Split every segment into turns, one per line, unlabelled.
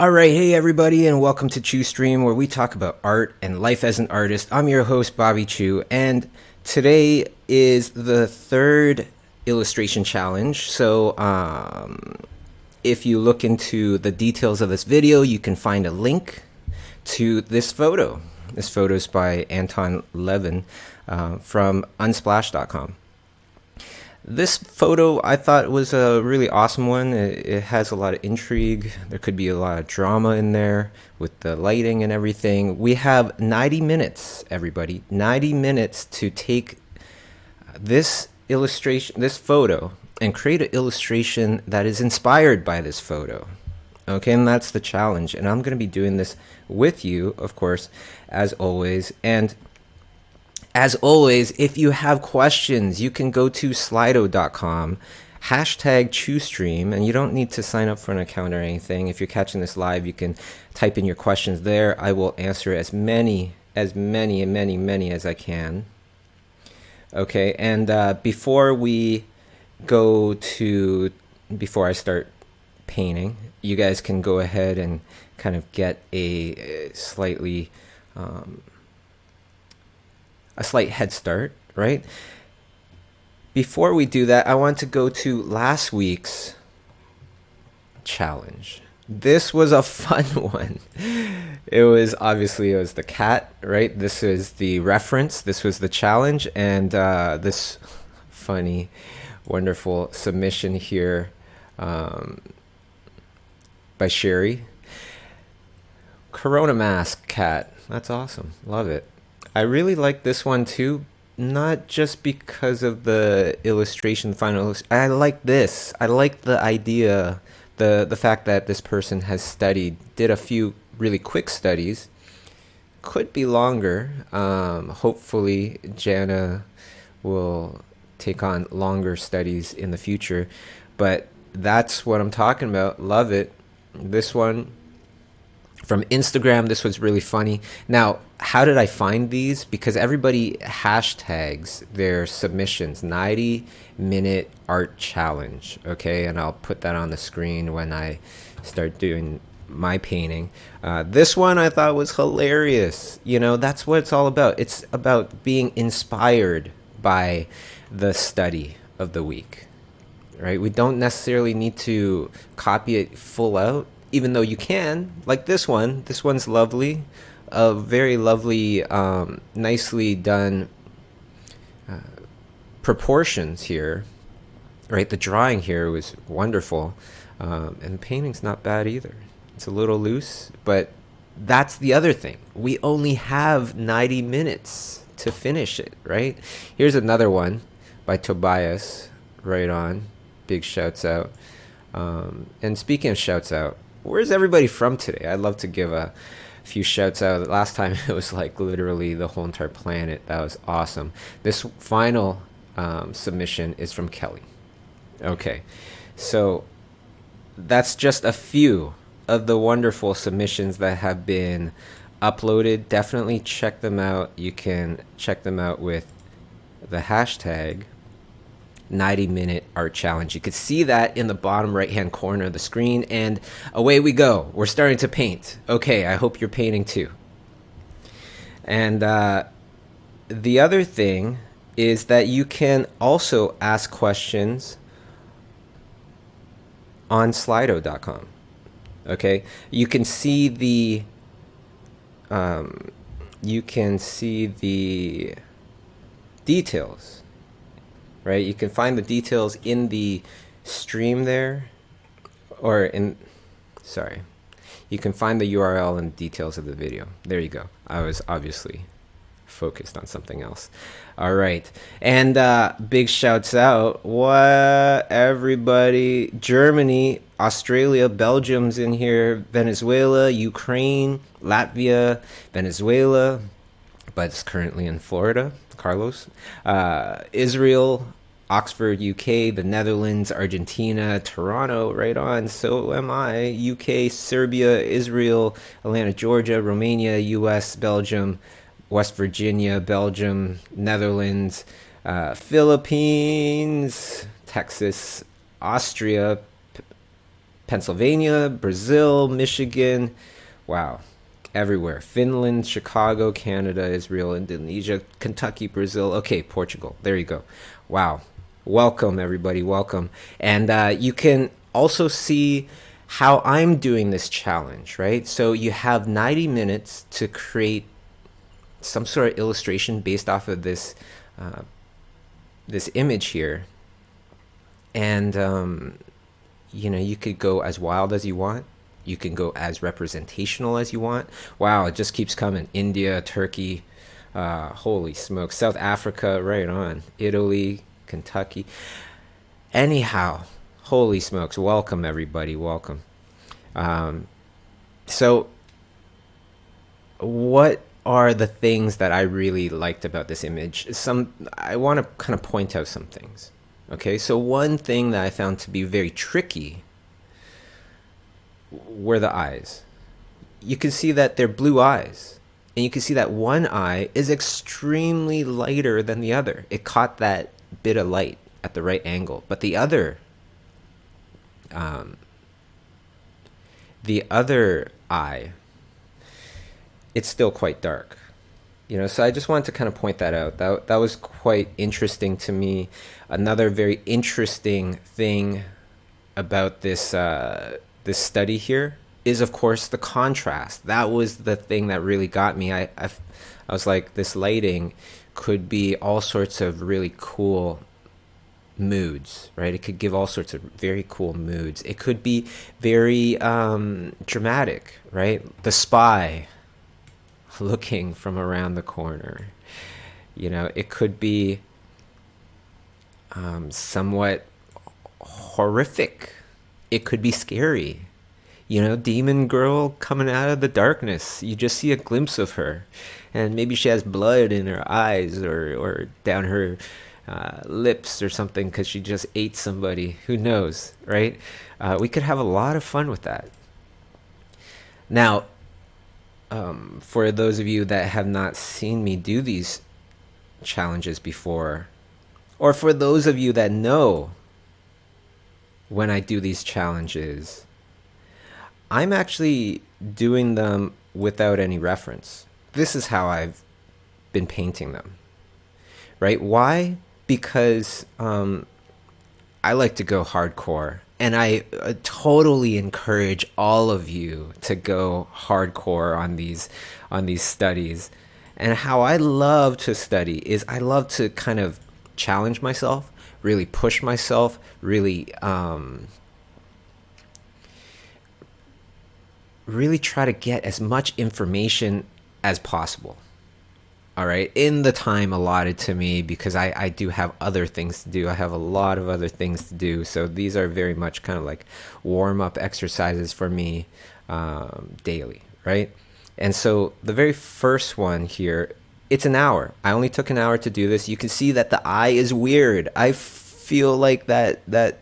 All right, hey everybody, and welcome to Chew Stream, where we talk about art and life as an artist. I'm your host, Bobby Chew, and today is the third illustration challenge. So, if you look into the details of this video, you can find a link to this photo. This photo is by Anton Levin from unsplash.com. This photo I thought was a really awesome one. It has a lot of intrigue. There could be a lot of drama in there with the lighting and everything. We have 90 minutes, everybody. 90 minutes to take this illustration, this photo, and create an illustration that is inspired by this photo. Okay, and that's the challenge. And I'm going to be doing this with you, of course, as always. And as always, if you have questions, you can go to slido.com, hashtag ChewStream, and you don't need to sign up for an account or anything. If you're catching this live, you can type in your questions there. I will answer as many as I can. Okay, and before I start painting, you guys can go ahead and kind of get a slight head start, right? Before we do that, I want to go to last week's challenge. This was a fun one. It was the cat, right? This is the reference. This was the challenge, and this funny, wonderful submission here by Sherry. Corona mask cat. That's awesome. Love it. I really like this one too, not just because of the illustration, I like this. I like the idea, the fact that this person has did a few really quick studies. Could be longer. Hopefully Jana will take on longer studies in the future, but that's what I'm talking about. Love it. This one from Instagram, this was really funny. Now, how did I find these? Because everybody hashtags their submissions, 90-minute art challenge, okay? And I'll put that on the screen when I start doing my painting. This one I thought was hilarious. You know, that's what it's all about. It's about being inspired by the study of the week, right? We don't necessarily need to copy it full out, even though you can, like this one. This one's lovely, very lovely, nicely done proportions here, right? The drawing here was wonderful, and the painting's not bad either. It's a little loose, but that's the other thing. We only have 90 minutes to finish it, right? Here's another one by Tobias, right on. Big shouts out. And speaking of shouts out, where's everybody from today? I'd love to give a few shouts out. Last time it was like literally the whole entire planet. That was awesome. This final submission is from Kelly. Okay, so that's just a few of the wonderful submissions that have been uploaded. Definitely check them out. You can check them out with the hashtag 90-minute art challenge. You could see that in the bottom right hand corner of the screen, and away we go. We're starting to paint. Okay, I hope you're painting too. And the other thing is that you can also ask questions on slido.com. Okay, you can see the details, right? You can find the details in the stream there, you can find the URL and details of the video. There you go. I was obviously focused on something else. All right, and big shouts out, what everybody, Germany, Australia, Belgium's in here, Venezuela, Ukraine, Latvia, Venezuela, but it's currently in Florida, Carlos, Israel, Oxford, UK, the Netherlands, Argentina, Toronto, right on, so am I, UK, Serbia, Israel, Atlanta, Georgia, Romania, US, Belgium, West Virginia, Belgium, Netherlands, Philippines, Texas, Austria, Pennsylvania, Brazil, Michigan. Wow. Everywhere. Finland, Chicago, Canada, Israel, Indonesia, Kentucky, Brazil. Okay, Portugal. There you go. Wow. Welcome, everybody. Welcome. And you can also see how I'm doing this challenge, right? So you have 90 minutes to create some sort of illustration based off of this this image here. And, you could go as wild as you want. You can go as representational as you want. Wow, it just keeps coming. India, Turkey, holy smokes. South Africa, right on. Italy, Kentucky. Anyhow, holy smokes. Welcome, everybody. Welcome. So what are the things that I really liked about this image? I want to kind of point out some things. Okay, so one thing that I found to be very tricky were the eyes. You can see that they're blue eyes, and you can see that one eye is extremely lighter than the other. It caught that bit of light at the right angle, but the other eye, it's still quite dark. So I just wanted to kind of point that out. That was quite interesting to me. Another very interesting thing about this this study here is, of course, the contrast. That was the thing that really got me. I was like, this lighting could be all sorts of really cool moods, right? It could give all sorts of very cool moods. It could be very dramatic, right? The spy looking from around the corner. It could be somewhat horrific. It could be scary. Demon girl coming out of the darkness. You just see a glimpse of her, and maybe she has blood in her eyes or down her lips or something because she just ate somebody. Who knows, right? We could have a lot of fun with that. Now, for those of you that have not seen me do these challenges before, or for those of you that know when I do these challenges, I'm actually doing them without any reference. This is how I've been painting them, right? Why? Because I like to go hardcore, and I totally encourage all of you to go hardcore on these studies. And how I love to study is I love to kind of challenge myself, really push myself, really try to get as much information as possible. All right, in the time allotted to me, because I do have other things to do. I have a lot of other things to do. So these are very much kind of like warm-up exercises for me daily, right? And so the very first one here, it's an hour. I only took an hour to do this. You can see that the eye is weird. I feel like that the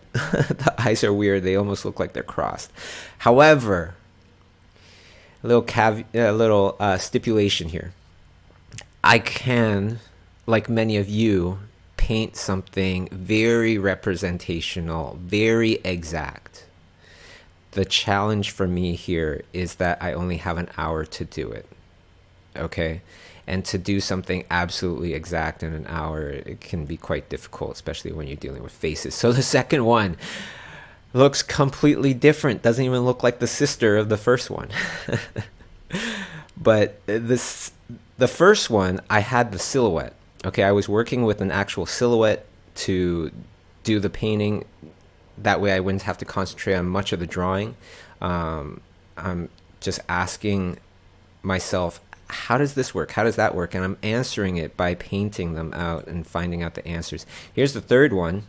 eyes are weird. They almost look like they're crossed. However, a little stipulation here. I can, like many of you, paint something very representational, very exact. The challenge for me here is that I only have an hour to do it, okay? And to do something absolutely exact in an hour, it can be quite difficult, especially when you're dealing with faces. So the second one looks completely different. Doesn't even look like the sister of the first one. But the first one, I had the silhouette. Okay, I was working with an actual silhouette to do the painting. That way I wouldn't have to concentrate on much of the drawing. I'm just asking myself, how does this work? How does that work? And I'm answering it by painting them out and finding out the answers. Here's the third one.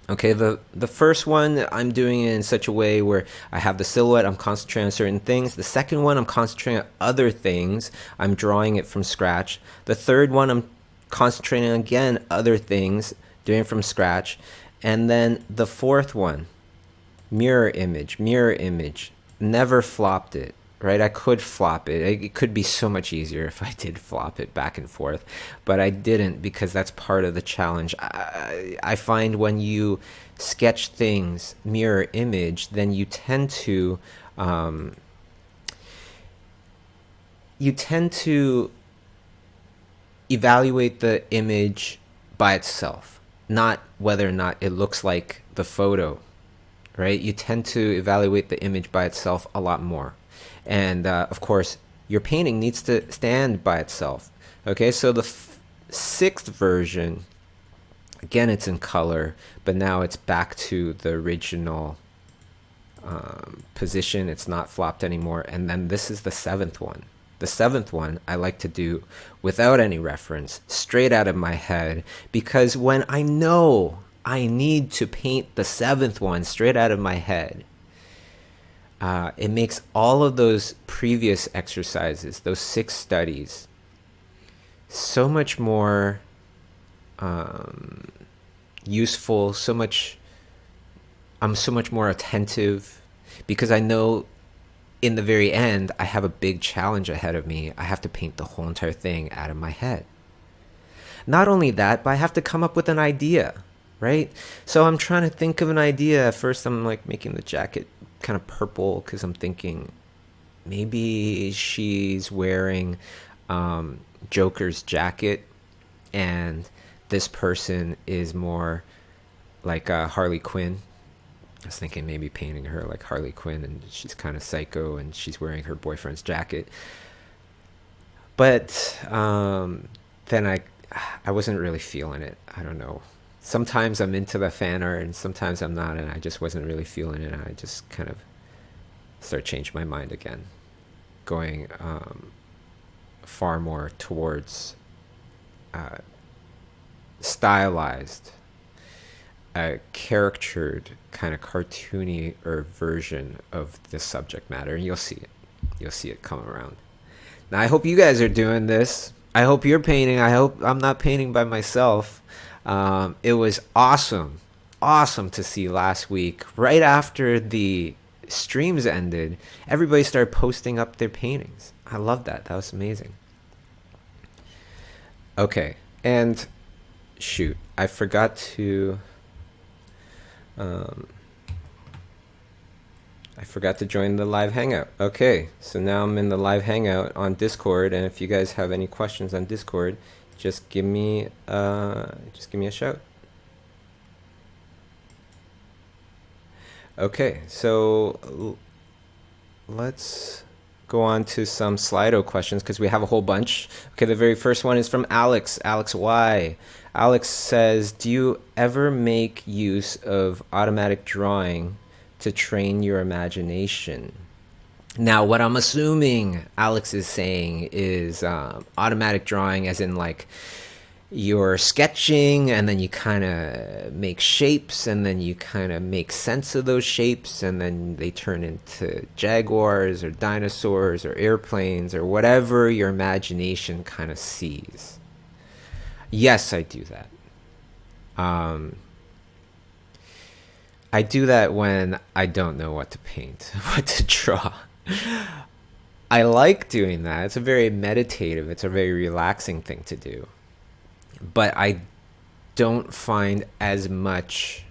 Okay, the first one, I'm doing it in such a way where I have the silhouette, I'm concentrating on certain things. The second one, I'm concentrating on other things. I'm drawing it from scratch. The third one, I'm concentrating on, again, other things, doing it from scratch. And then the fourth one, mirror image, never flopped it. right? I could flop it. It could be so much easier if I did flop it back and forth, but I didn't because that's part of the challenge. I find when you sketch things mirror image, then um, you tend to evaluate the image by itself, not whether or not it looks like the photo, right? You tend to evaluate the image by itself a lot more. And of course, your painting needs to stand by itself. Okay, so the sixth version, again, it's in color, but now it's back to the original position. It's not flopped anymore. And then this is the seventh one. The seventh one I like to do without any reference, straight out of my head, because when I know I need to paint the seventh one straight out of my head, it makes all of those previous exercises, those 6 studies, so much more useful, I'm so much more attentive, because I know in the very end, I have a big challenge ahead of me. I have to paint the whole entire thing out of my head. Not only that, but I have to come up with an idea, right? So I'm trying to think of an idea. At first, I'm like making the jacket kind of purple because I'm thinking maybe she's wearing Joker's jacket and this person is more like Harley Quinn. I was thinking maybe painting her like Harley Quinn, and she's kind of psycho and she's wearing her boyfriend's jacket. But then I wasn't really feeling it. I don't know. Sometimes I'm into the fan art and sometimes I'm not, and I just wasn't really feeling it. I just kind of started changing my mind again, going far more towards stylized, caricatured, kind of cartoony version of the subject matter, and you'll see it. You'll see it come around. Now, I hope you guys are doing this. I hope you're painting. I hope I'm not painting by myself. It was awesome to see last week. Right after the streams ended, everybody started posting up their paintings. I love that. That was amazing. Okay, and shoot, I forgot to join the live hangout. Okay, so now I'm in the live hangout on Discord, and if you guys have any questions on Discord, just give me a shout. Okay, so let's go on to some Slido questions because we have a whole bunch. Okay, the very first one is from Alex Y. Alex says, do you ever make use of automatic drawing to train your imagination? Now, what I'm assuming Alex is saying is automatic drawing as in like you're sketching and then you kind of make shapes and then you kind of make sense of those shapes and then they turn into jaguars or dinosaurs or airplanes or whatever your imagination kind of sees. Yes, I do that. I do that when I don't know what to paint, what to draw. I like doing that. It's a very meditative, it's a very relaxing thing to do. But I don't find as much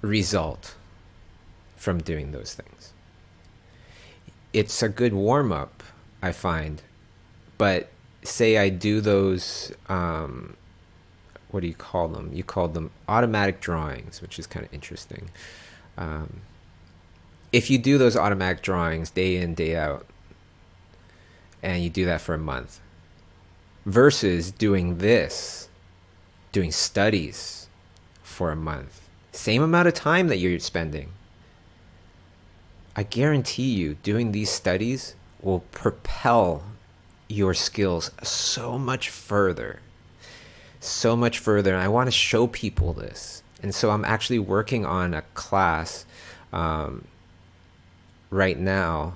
result from doing those things. It's a good warm-up, I find. But say I do those, what do you call them? You call them automatic drawings, which is kind of interesting. If you do those automatic drawings day in, day out, and you do that for a month, versus doing studies for a month, same amount of time that you're spending, I guarantee you doing these studies will propel your skills so much further. And I want to show people this. And so I'm actually working on a class right now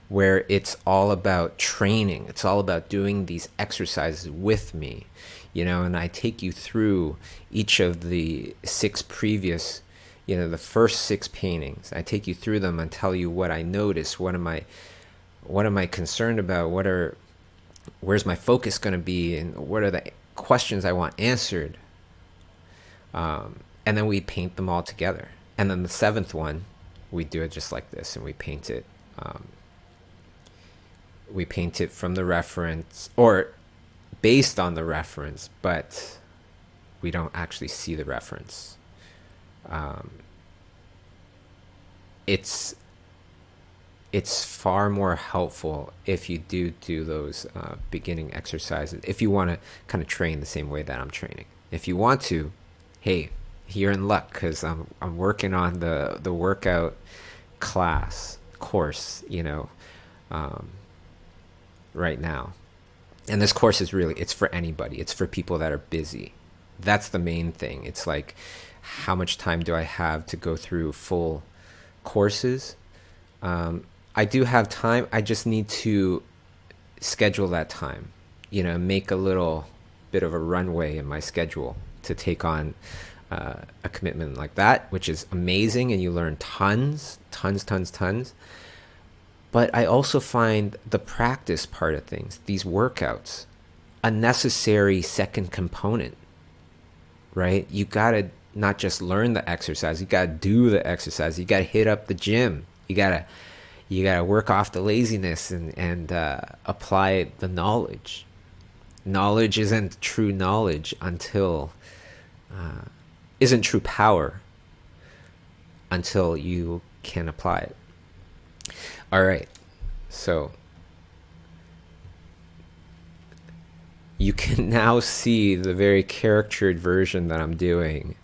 where it's all about training. It's all about doing these exercises with me, and I take you through each of the 6 previous, the first 6 paintings. I take you through them and tell you what I noticed, what what am I concerned about? Where's my focus going to be? And what are the questions I want answered? And then we paint them all together. And then the seventh one, we do it just like this, and we paint it. We paint it from the reference, or based on the reference, but we don't actually see the reference. It's far more helpful if you do those beginning exercises, if you want to kind of train the same way that I'm training. If you want to, hey, you're in luck, because I'm working on the workout course, right now. And this course is it's for anybody. It's for people that are busy. That's the main thing. It's like, how much time do I have to go through full courses? I do have time. I just need to schedule that time, make a little bit of a runway in my schedule to take on a commitment like that, which is amazing. And you learn tons. But I also find the practice part of things, these workouts, a necessary second component, right? You got to not just learn the exercise, you got to do the exercise. You got to hit up the gym. You got to work off the laziness and apply the knowledge. Knowledge isn't true knowledge isn't true power until you can apply it. All right, so you can now see the very caricatured version that I'm doing,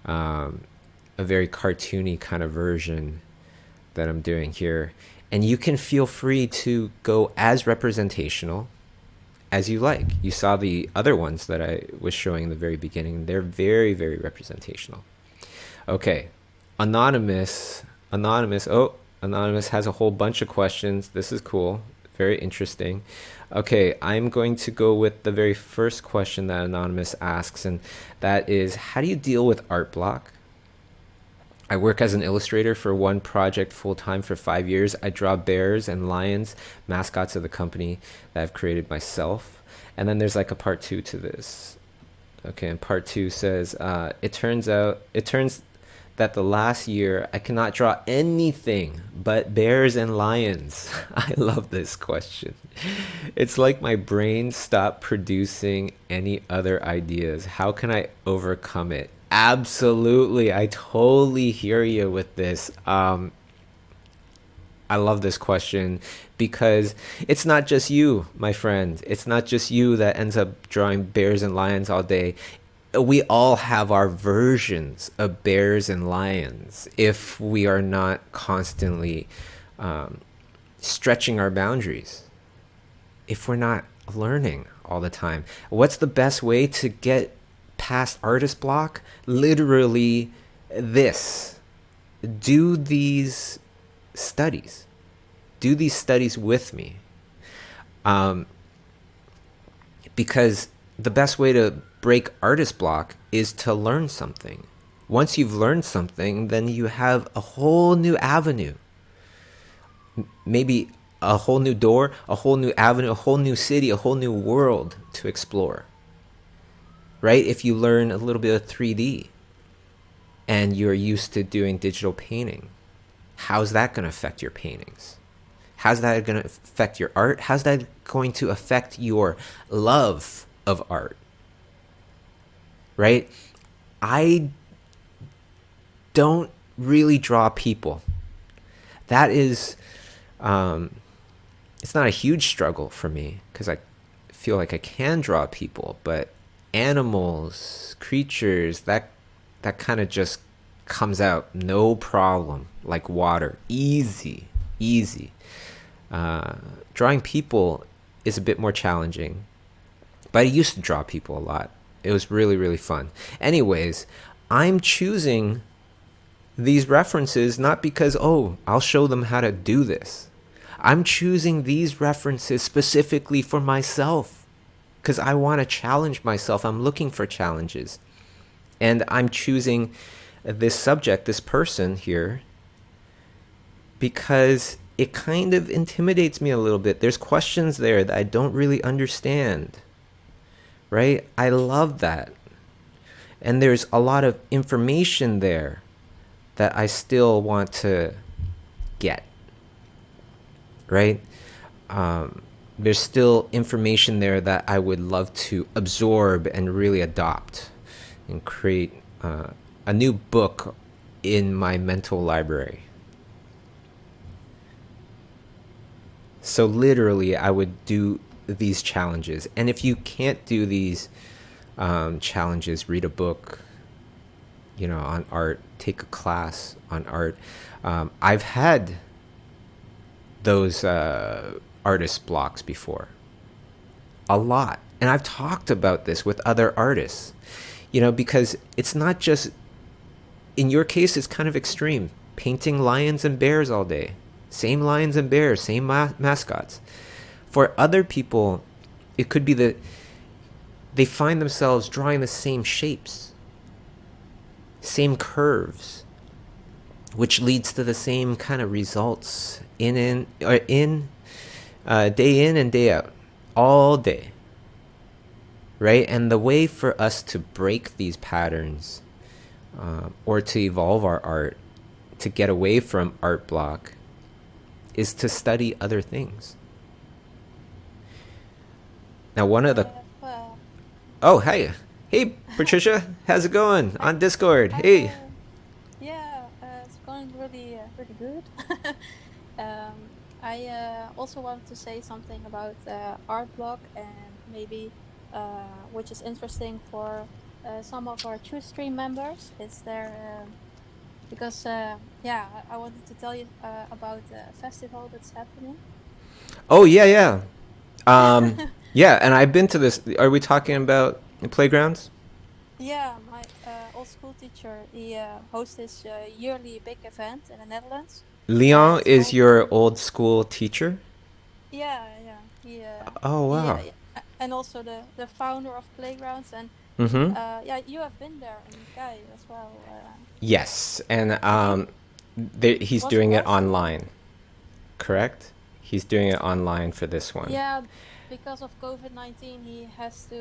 a very cartoony kind of version that I'm doing here. And you can feel free to go as representational as you like. You saw the other ones that I was showing in the very beginning. They're very, very representational. Okay, Anonymous. Oh, Anonymous has a whole bunch of questions. This is cool. Very interesting. Okay, I'm going to go with the very first question that Anonymous asks, and that is, how do you deal with art block? I work as an illustrator for one project full-time for 5 years. I draw bears and lions, mascots of the company that I've created myself. And then there's like a part 2 to this. Okay, and part 2 says, it turns that the last year I cannot draw anything but bears and lions. I love this question. It's like my brain stopped producing any other ideas. How can I overcome it? Absolutely. I totally hear you with this. I love this question because it's not just you, my friend. It's not just you that ends up drawing bears and lions all day. We all have our versions of bears and lions if we are not constantly stretching our boundaries, if we're not learning all the time. What's the best way to get past artist block? Literally this. Do these studies. Do these studies with me. Because the best way to break artist block is to learn something. Once you've learned something, then you have a whole new avenue. Maybe a whole new door, a whole new avenue, a whole new city, a whole new world to explore. Right? If you learn a little bit of 3D and you're used to doing digital painting, how's that going to affect your paintings? How's that going to affect your art? How's that going to affect your love of art? Right? I don't really draw people. That is, it's not a huge struggle for me because I feel like I can draw people, but animals, creatures, that kind of just comes out no problem, like water. Easy. Drawing people is a bit more challenging, but I used to draw people a lot. It was really, really fun. Anyways, I'm choosing these references not because, I'll show them how to do this. I'm choosing these references specifically for myself because I want to challenge myself. I'm looking for challenges. And I'm choosing this subject, this person here, because it kind of intimidates me a little bit. There's questions there that I don't really understand, right? I love that. And there's a lot of information there that I still want to get, right? There's still information there that I would love to absorb and really adopt and create a new book in my mental library. So literally, I would do these challenges. And if you can't do these challenges, read a book, on art, take a class on art. I've had those artist blocks before, a lot. And I've talked about this with other artists, because it's not just, in your case, it's kind of extreme. Painting lions and bears all day. Same lions and bears, same mascots. For other people, it could be that they find themselves drawing the same shapes, same curves, which leads to the same kind of results day in and day out, all day, right? And the way for us to break these patterns or to evolve our art, to get away from art block, is to study other things. Now, one of the... Oh, hey. Hey, Patricia. How's it going? On Discord. Hey.
Yeah, it's going really, really good. I also wanted to say something about art block and maybe which is interesting for some of our True Stream members. It's there because I wanted to tell you about a festival that's happening.
Oh, yeah, yeah. Yeah, and I've been to this. Are we talking about playgrounds?
Yeah, my old school teacher, he hosts this yearly big event in the Netherlands.
Leon
It's
is
called
your old school teacher?
yeah.
Oh, wow.
And also the founder of Playgrounds, and
Mm-hmm.
you have been there in Kai as well.
Yes, and
I think
he's
was it
doing it
last year?
online, correct? He's doing it online for this one.
Yeah, because of COVID-19, he has to.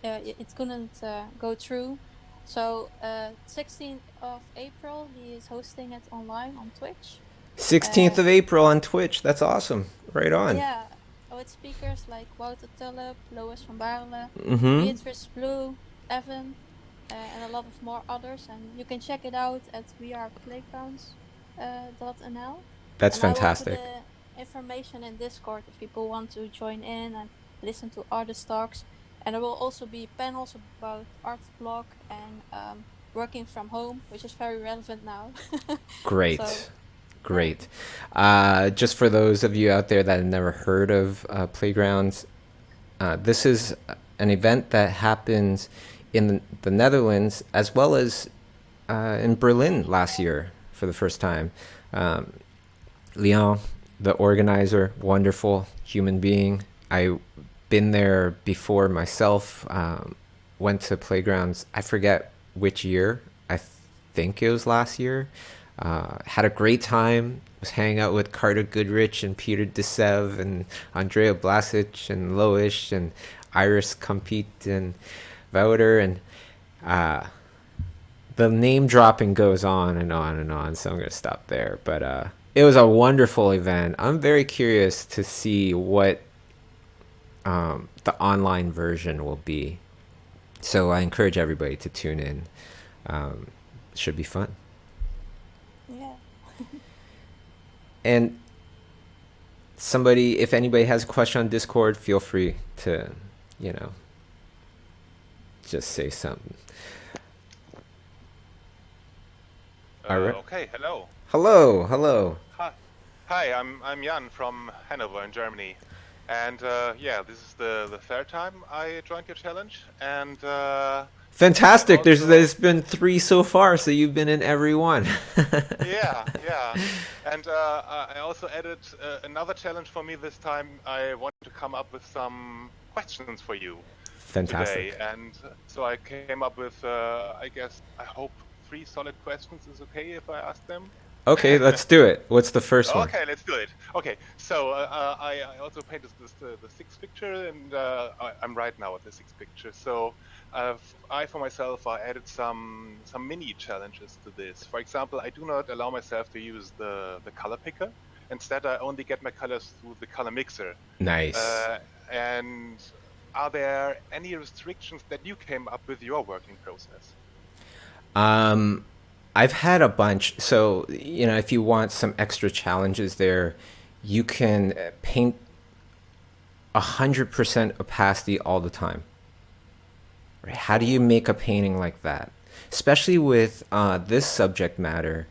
It couldn't go through. So 16th of April, he is hosting it online on Twitch.
16th
Uh,
of April on Twitch. That's awesome. Right on.
Yeah, with speakers like Wouter Tulip, Lois van Baarle,
Mm-hmm.
Beatrice Blue, Evan, and a lot of more others. And you can check it out at weareplaygrounds.nl.
That's
And I will put
fantastic.
the information in Discord if people want to join in and listen to artist talks. And there will also be panels about art block and working from home, which is very relevant now. So,
Great.
yeah.
Great. Just for those of you out there that have never heard of Playgrounds, this is an event that happens in the Netherlands as well as in Berlin last year for the first time. Leon, the organizer, wonderful human being. I been there before myself. Went to Playgrounds. I forget which year. I think it was last year. Had a great time. Was hanging out with Carter Goodrich and Peter DeSev and Andrea Blasic and Loish and Iris Compete and Wouter, and the name dropping goes on and on and on. So I'm gonna stop there. But it was a wonderful event. I'm very curious to see what the online version will be. So I encourage everybody to tune in. Should be fun.
Yeah.
And if anybody has a question on Discord, feel free to, you know, just say something. All right.
Okay, hello.
Hello, hello.
Hi, I'm Jan from Hanover in Germany, and yeah, this is the third time I joined your challenge, and I
Fantastic.
also
There's been 3 so far, so you've been in every one.
yeah, and I also added another challenge for me this time. I want to come up with some questions for you today,
Fantastic.
and so I came up with I guess I hope 3 solid questions is okay if I ask them.
Okay, let's do it. What's the first one?
Okay, let's do it. Okay, so I also painted the sixth picture, and I'm right now at the sixth picture. So I for myself I added some mini challenges to this. For example, I do not allow myself to use the color picker. Instead, I only get my colors through the color mixer.
Nice.
And are there any restrictions that you came up with your working process?
I've had a bunch. So, you know, if you want some extra challenges there, you can paint 100% opacity all the time. Right? How do you make a painting like that? Especially with this subject matter,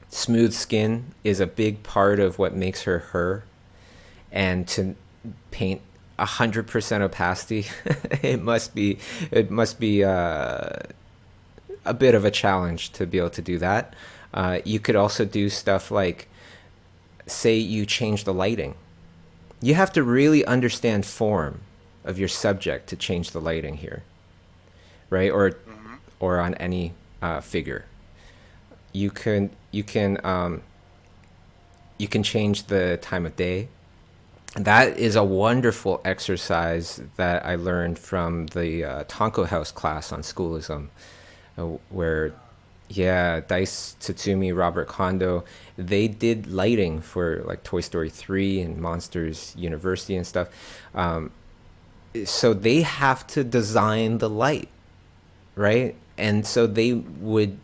smooth skin is a big part of what makes her her. And to paint 100% opacity, it must be a bit of a challenge to be able to do that. You could also do stuff like, say you change the lighting. You have to really understand form of your subject to change the lighting here, right? Or on any figure. You can change the time of day. That is a wonderful exercise that I learned from the Tonko House class on Schoolism, where, yeah, Dice Tsutsumi, Robert Kondo, they did lighting for like Toy Story 3 and Monsters University and stuff. So they have to design the light, right? And so they would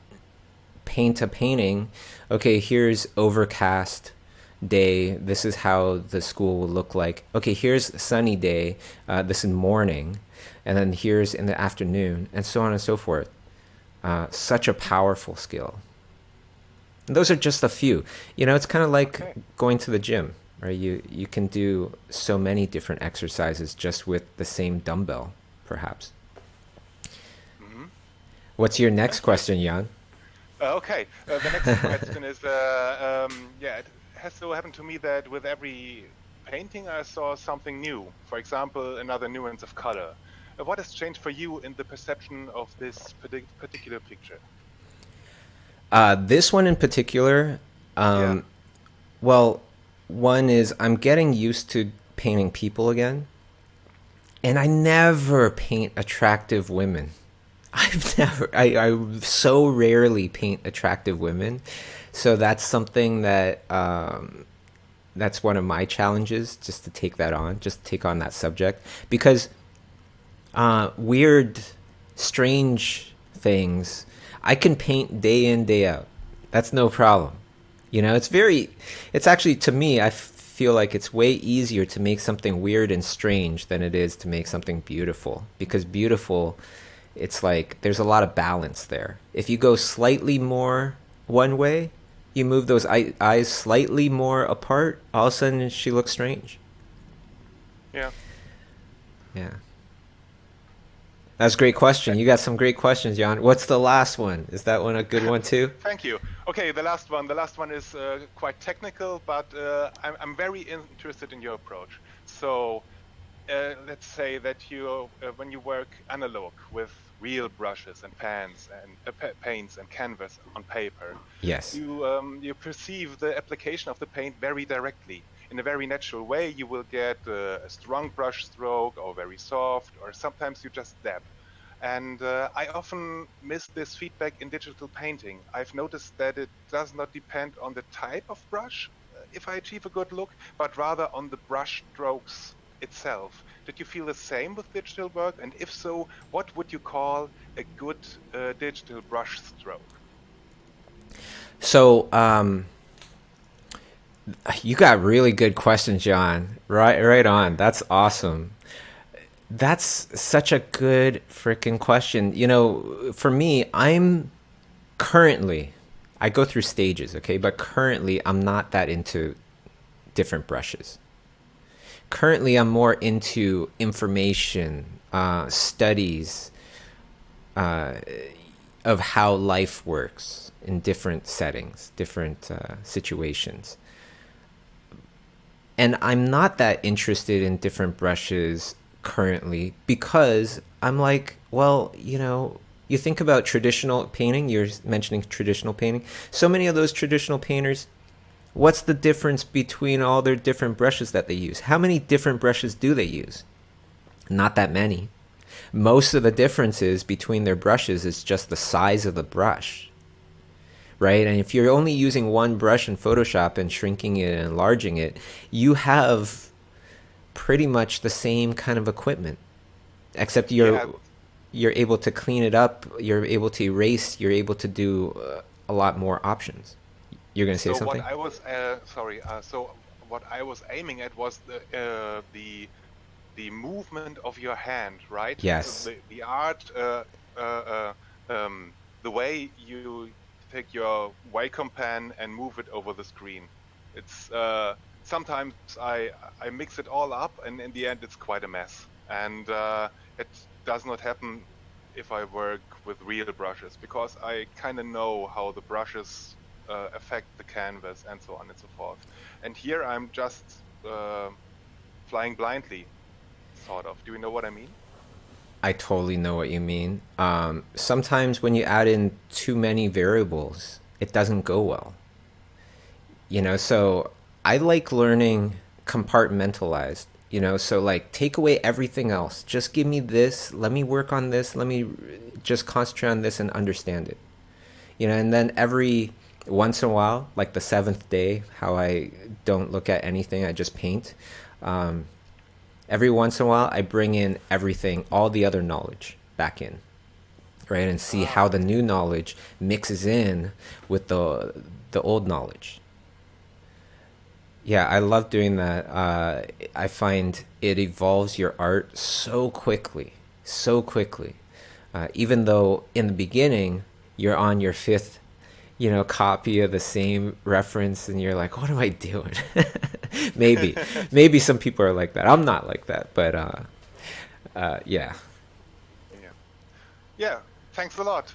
paint a painting. Okay, here's overcast day. This is how the school will look like. Okay, here's sunny day. This is morning. And then here's in the afternoon, and so on and so forth. Such a powerful skill. And those are just a few. You know, it's kind of like going to the gym, right? You can do so many different exercises just with the same dumbbell, perhaps. What's your next question, Jan?
Okay, the next question is, yeah, it has so happened to me that with every painting I saw something new. For example, another nuance of color. What has changed for you in the perception of this particular picture?
This one in particular,
Yeah.
well, one is I'm getting used to painting people again, and I never paint attractive women. I so rarely paint attractive women, so that's something that that's one of my challenges, just to take that on, just to take on that subject, because weird, strange things I can paint day in, day out. That's no problem. You know, it's actually, to me, I feel like it's way easier to make something weird and strange than it is to make something beautiful, because beautiful, it's like there's a lot of balance there. If you go slightly more one way, you move those eyes slightly more apart, all of a sudden she looks strange.
Yeah.
Yeah. That's a great question. You got some great questions, Jan. What's the last one? Is that one a good one too?
Thank you. Okay, the last one. The last one is quite technical, but I'm very interested in your approach. So let's say that you, when you work analog with real brushes and pans and paints and canvas on paper,
Yes.
you perceive the application of the paint very directly. In a very natural way, you will get a strong brush stroke or very soft, or sometimes you just dab. And I often miss this feedback in digital painting. I've noticed that it does not depend on the type of brush if I achieve a good look, but rather on the brush strokes itself. Did you feel the same with digital work? And if so, what would you call a good digital brush stroke?
So, you got really good questions, John. Right on. That's awesome. That's such a good freaking question. You know, for me, I go through stages, okay? But currently, I'm not that into different brushes. Currently, I'm more into information, studies of how life works in different settings, different situations. And I'm not that interested in different brushes currently, because I'm like, well, you know, You think about traditional painting, you're mentioning traditional painting. So many of those traditional painters, what's the difference between all their different brushes that they use? How many different brushes do they use? Not that many. Most of the differences between their brushes is just the size of the brush, right? And if you're only using one brush in Photoshop and shrinking it and enlarging it, you have pretty much the same kind of equipment, except
Yeah.
you're able to clean it up, you're able to erase, you're able to do a lot more options. You're going to say
So what
something?
I was sorry. So what I was aiming at was the movement of your hand, right?
Yes.
The art, the way you take your Wacom pen and move it over the screen. It's sometimes I mix it all up, and in the end, it's quite a mess. And it does not happen if I work with real brushes, because I kind of know how the brushes affect the canvas and so on and so forth. And here I'm just flying blindly, sort of. Do you know what I mean?
I totally know what you mean. Sometimes when you add in too many variables, it doesn't go well. So I like learning compartmentalized. So like take away everything else. Just give me this. Let me work on this. Let me just concentrate on this and understand it. And then every once in a while, like the seventh day, how I don't look at anything, I just paint. Um, every once in a while, I bring in everything, all the other knowledge back in, right, and see how
Ah,
the new knowledge mixes in with the old knowledge. Yeah, I love doing that. I find it evolves your art so quickly, so quickly. Even though in the beginning you're on your fifth, copy of the same reference, and you're like, "What am I doing?" maybe, maybe some people are like that. I'm not like that, but yeah.
yeah. Yeah, thanks a lot.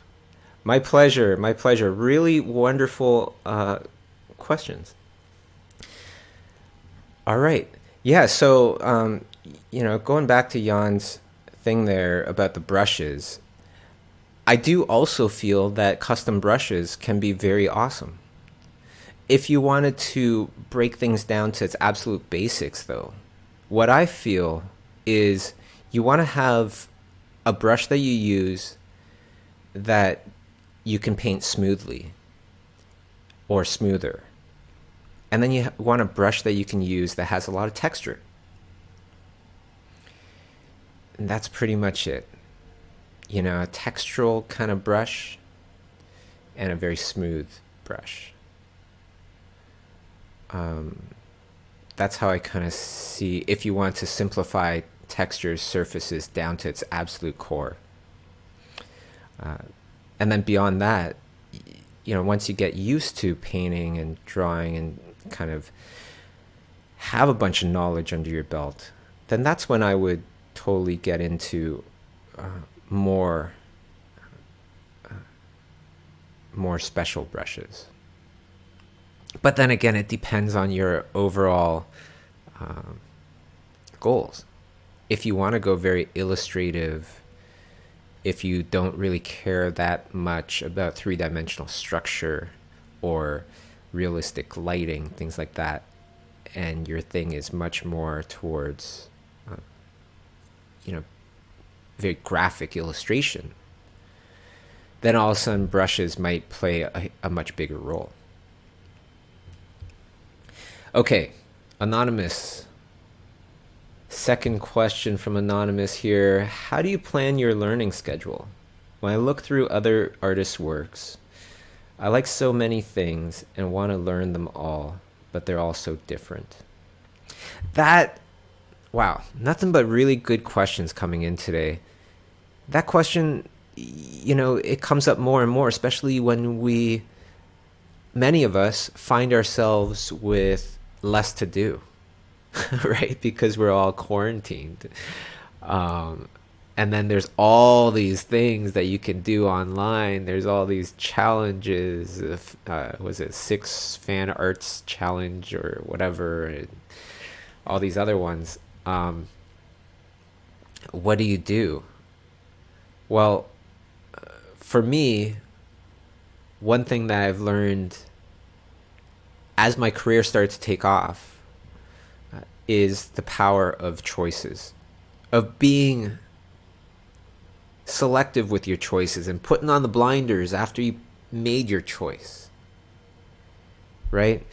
My pleasure. My pleasure. Really wonderful questions. All right. Yeah. So, going back to Jan's thing there about the brushes, I do also feel that custom brushes can be very awesome. If you wanted to break things down to its absolute basics, though, what I feel is you want to have a brush that you use that you can paint smoothly or smoother. And then you want a brush that you can use that has a lot of texture. And that's pretty much it. A textural kind of brush and a very smooth brush. That's how I kind of see if you want to simplify textures, surfaces down to its absolute core. And then beyond that, once you get used to painting and drawing and kind of have a bunch of knowledge under your belt, then that's when I would totally get into more more special brushes. But then again, it depends on your overall goals. If you want to go very illustrative, if you don't really care that much about three-dimensional structure or realistic lighting, things like that, and your thing is much more towards, you know, very graphic illustration, then all of a sudden brushes might play a much bigger role. Okay, Anonymous. Second question from Anonymous here. How do you plan your learning schedule? When I look through other artists' works, I like so many things and want to learn them all, but they're all so different. Wow, nothing but really good questions coming in today. That question, it comes up more and more, especially when many of us find ourselves with less to do, right? Because we're all quarantined. And then there's all these things that you can do online. There's all these challenges. Was it 6 Fan Arts Challenge or whatever? And all these other ones. What do you do? Well, for me, one thing that I've learned as my career started to take off is the power of choices, of being selective with your choices and putting on the blinders after you made your choice, right?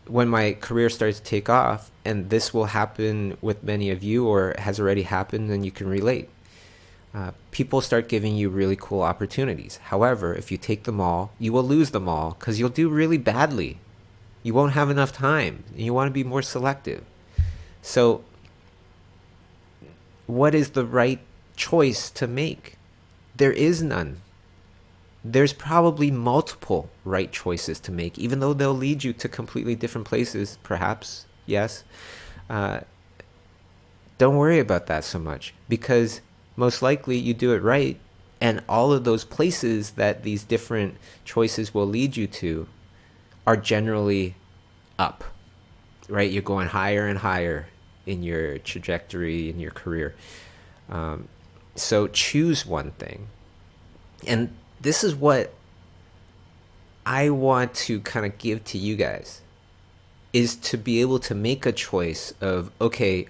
When my career starts to take off, and this will happen with many of you or has already happened and you can relate, people start giving you really cool opportunities. However, if you take them all, you will lose them all because you'll do really badly. You won't have enough time. You want to be more selective. So what is the right choice to make? There is none. There's probably multiple right choices to make, even though they'll lead you to completely different places, perhaps, yes. Don't worry about that so much, because most likely you do it right, and all of those places that these different choices will lead you to are generally up, right? You're going higher and higher in your trajectory, in your career. So choose one thing. And this is what I want to kind of give to you guys, is to be able to make a choice of, okay,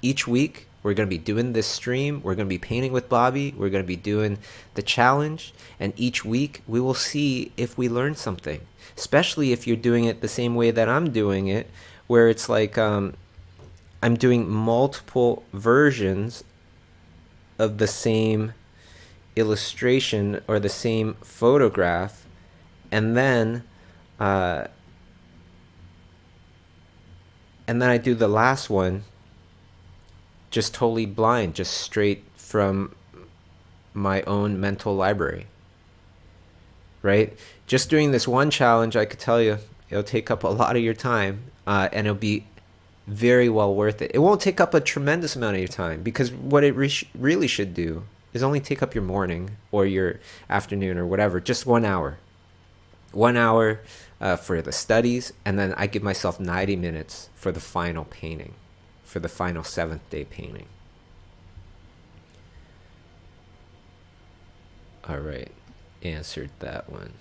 each week we're going to be doing this stream. We're going to be painting with Bobby. We're going to be doing the challenge. And each week we will see if we learn something, especially if you're doing it the same way that I'm doing it, where it's like I'm doing multiple versions of the same illustration or the same photograph, and then I do the last one just totally blind, just straight from my own mental library, right? Just doing this one challenge, I could tell you, it'll take up a lot of your time, and it'll be very well worth it. It won't take up a tremendous amount of your time, because what it really should do is only take up your morning or your afternoon or whatever, just 1 hour. 1 hour for the studies, and then I give myself 90 minutes for the final painting, for the final 7th day painting. All right, answered that one.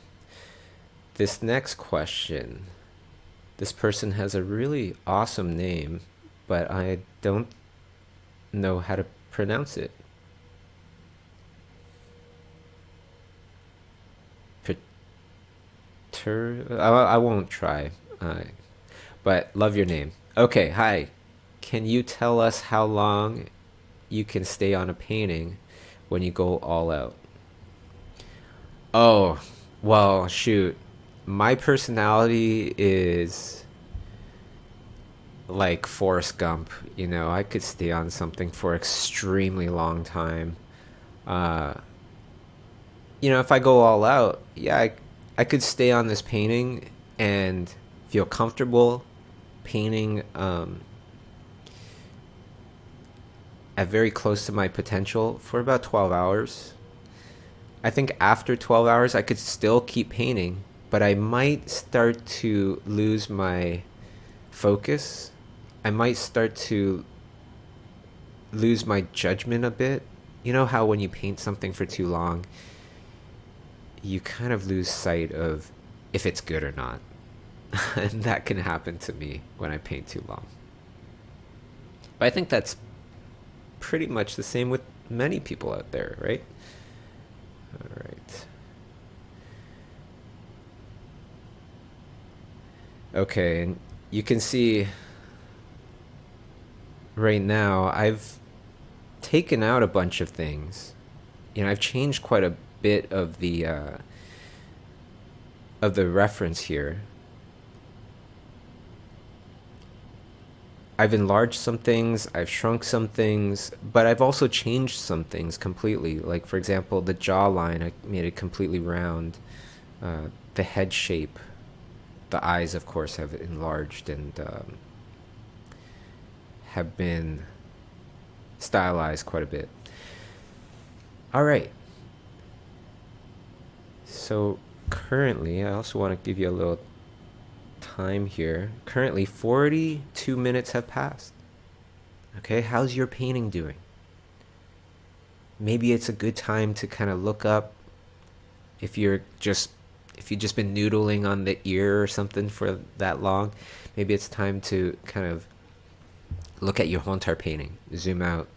This next question, this person has a really awesome name, but I don't know how to pronounce it. I won't try, but love your name. Okay, hi. Can you tell us how long you can stay on a painting when you go all out? Oh, well, shoot. My personality is like Forrest Gump. You know, I could stay on something for extremely long time. If I go all out, yeah, I could stay on this painting and feel comfortable painting at very close to my potential for about 12 hours. I think after 12 hours, I could still keep painting, but I might start to lose my focus. I might start to lose my judgment a bit. You know how when you paint something for too long, you kind of lose sight of if it's good or not. And that can happen to me when I paint too long. But I think that's pretty much the same with many people out there, right? All right. Okay, and you can see right now I've taken out a bunch of things. I've changed quite a bit of the reference here. I've enlarged some things, I've shrunk some things, but I've also changed some things completely. Like, for example, the jawline, I made it completely round. The head shape, the eyes, of course, have enlarged and have been stylized quite a bit. All right. So currently, I also want to give you a little time here. Currently, 42 minutes have passed. Okay, how's your painting doing? maybe it's a good time to kind of look up if you've just been noodling on the ear or something for that long. Maybe it's time to kind of look at your whole entire painting, zoom out,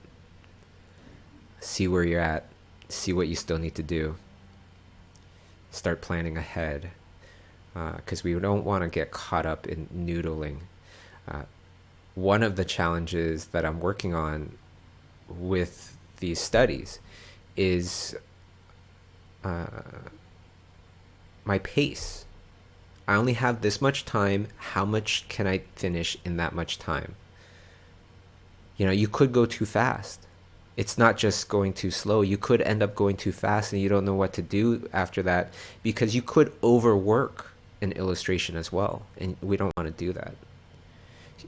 see where you're at, see what you still need to do, start planning ahead, because we don't want to get caught up in noodling. One of the challenges that I'm working on with these studies is my pace. I only have this much time. How much can I finish in that much time? You know, you could go too fast. It's not just going too slow. You could end up going too fast and you don't know what to do after that, because you could overwork an illustration as well. And we don't want to do that.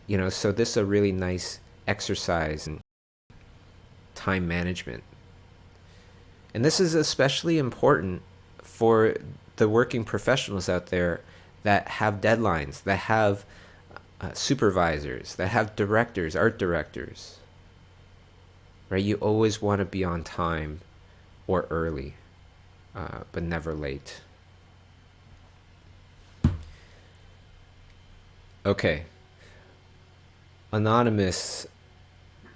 You know, so this is a really nice exercise in time management. And this is especially important for the working professionals out there that have deadlines, that have supervisors, that have directors, art directors, right? You always want to be on time or early, but never late. Okay. Anonymous,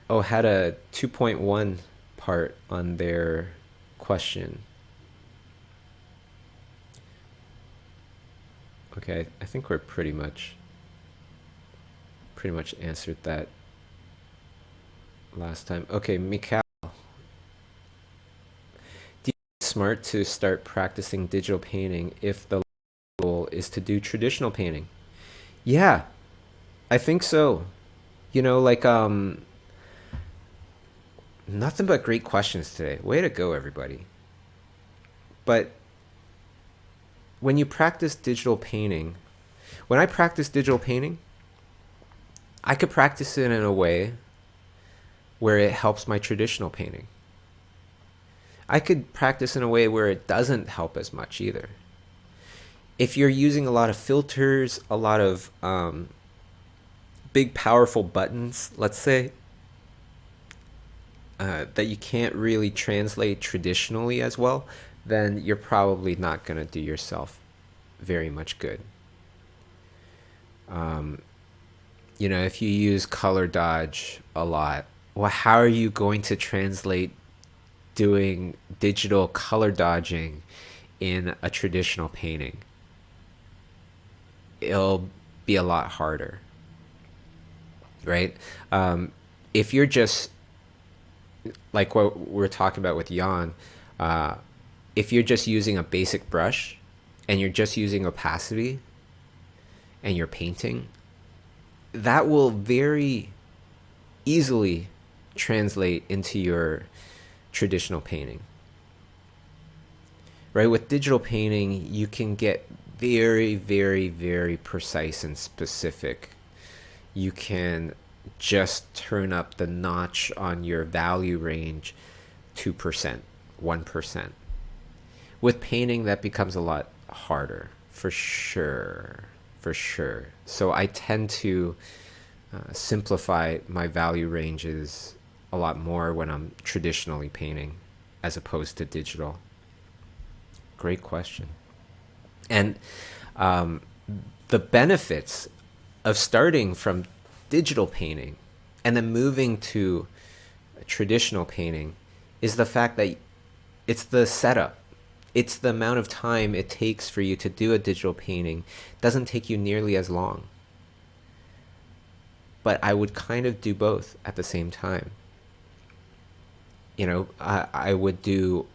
had a 2.1 part on their question. Okay, I think we're pretty much answered that last time. Okay, Mikhail, do you think it's smart to start practicing digital painting if the goal is to do traditional painting? Yeah, I think so. You know, like, nothing but great questions today. Way to go, everybody. But when you practice digital painting, when I practice digital painting, I could practice it in a way where it helps my traditional painting. I could practice in a way where it doesn't help as much either. If you're using a lot of filters, a lot of big powerful buttons, let's say, that you can't really translate traditionally as well, then you're probably not going to do yourself very much good. You know, if you use color dodge a lot, well, how are you going to translate doing digital color dodging in a traditional painting? It'll be a lot harder, right? If you're just like what we're talking about with Jan, if you're just using a basic brush and you're just using opacity and you're painting, that will very easily translate into your traditional painting. Right? With digital painting, you can get very, very, very precise and specific. You can just turn up the notch on your value range 2%, 1%. With painting, that becomes a lot harder, for sure. So I tend to simplify my value ranges a lot more when I'm traditionally painting as opposed to digital. Great question. And the benefits of starting from digital painting and then moving to traditional painting is the fact that it's the setup. It's the amount of time it takes for you to do a digital painting. It doesn't take you nearly as long. But I would kind of do both at the same time. You know, I would do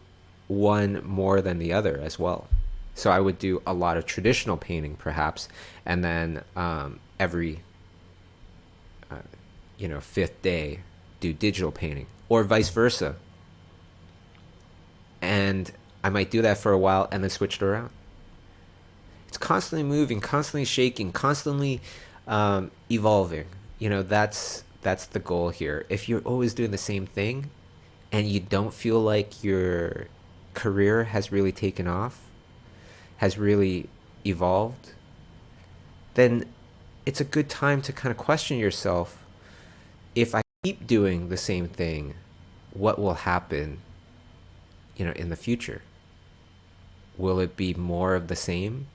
one more than the other as well. So I would do a lot of traditional painting perhaps, and then every fifth day do digital painting, or vice versa. And I might do that for a while and then switch it around. It's constantly moving, constantly shaking, constantly evolving. You know, that's the goal here. If you're always doing the same thing and you don't feel like your career has really taken off, has really evolved, then it's a good time to kind of question yourself. If I keep doing the same thing, what will happen in the future? Will it be more of the same?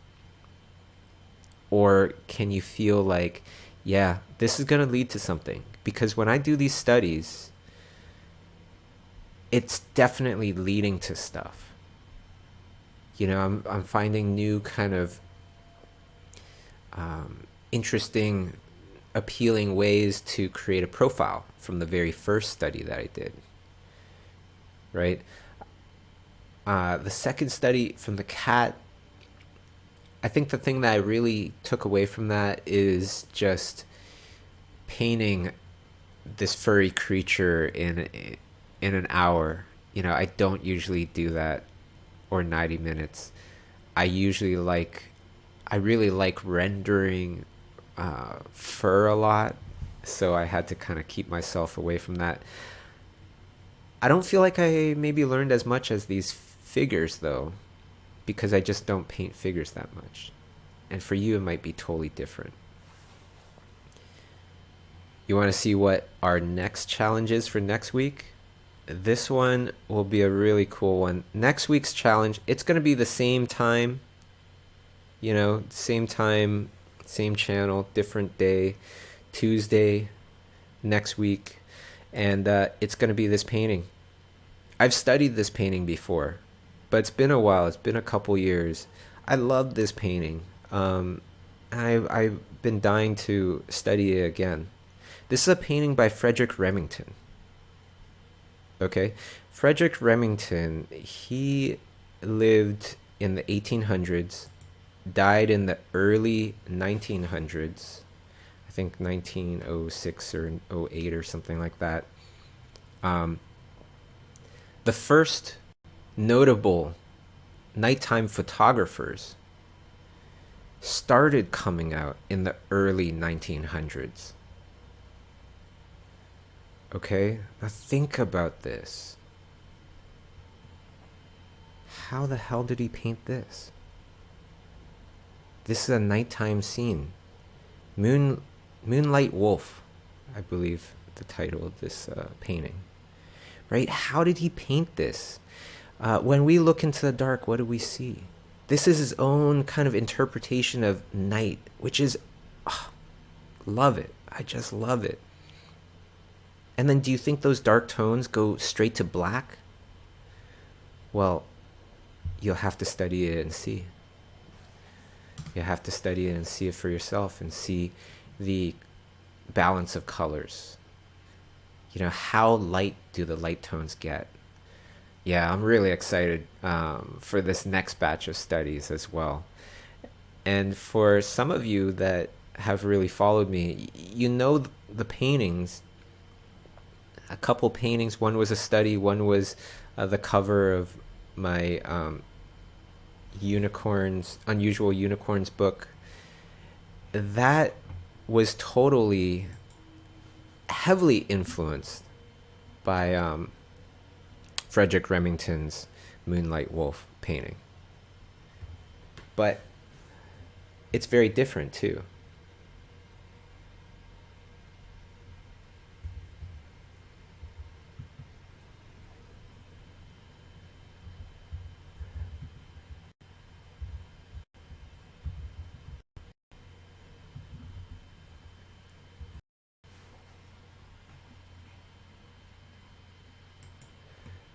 Or can you feel like, yeah, this is going to lead to something? Because when I do these studies, it's definitely leading to stuff. I'm finding new kind of interesting, appealing ways to create a profile from the very first study that I did, right? The second study from the cat, I think the thing that I really took away from that is just painting this furry creature in an hour. I don't usually do that, or 90 minutes. I really like rendering fur a lot, so I had to kind of keep myself away from that. I don't feel like I maybe learned as much as these figures, though, because I just don't paint figures that much. And for you, it might be totally different. You want to see what our next challenge is for next week? This one will be a really cool one. Next week's challenge, it's going to be the same time, same time, same channel, different day, Tuesday next week. And it's going to be this painting. I've studied this painting before, but it's been a while. It's been a couple years. I love this painting. I've been dying to study it again. This is a painting by Frederick Remington. Okay? Frederick Remington, he lived in the 1800s, died in the early 1900s. I think 1906 or 08 or something like that. The first notable nighttime photographers started coming out in the early 1900s. Okay? Now think about this. How the hell did he paint this? This is a nighttime scene. Moonlight Wolf, I believe the title of this painting. Right? How did he paint this? When we look into the dark, what do we see? This is his own kind of interpretation of night, which is, love it. I just love it. And then do you think those dark tones go straight to black? Well, you'll have to study it and see. You have to study it and see it for yourself and see the balance of colors. How light do the light tones get? Yeah, I'm really excited for this next batch of studies as well. And for some of you that have really followed me, the paintings, a couple paintings. One was a study, one was the cover of my Unusual Unicorns book. That was totally heavily influenced by Frederick Remington's Moonlight Wolf painting. But it's very different too.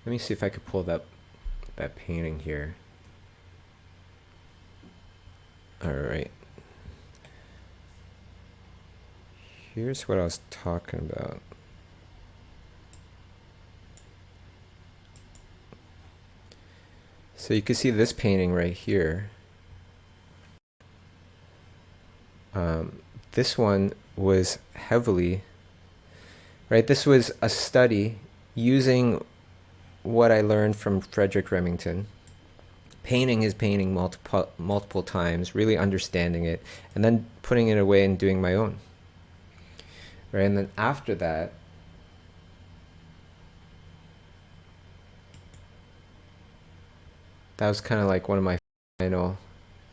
Let me see if I could pull that painting here. All right. Here's what I was talking about. So you can see this painting right here. This one was heavily, right? This was a study using what I learned from Frederick Remington, painting his painting multiple times, really understanding it, and then putting it away and doing my own. Right, and then after that, that was kind of like one of my final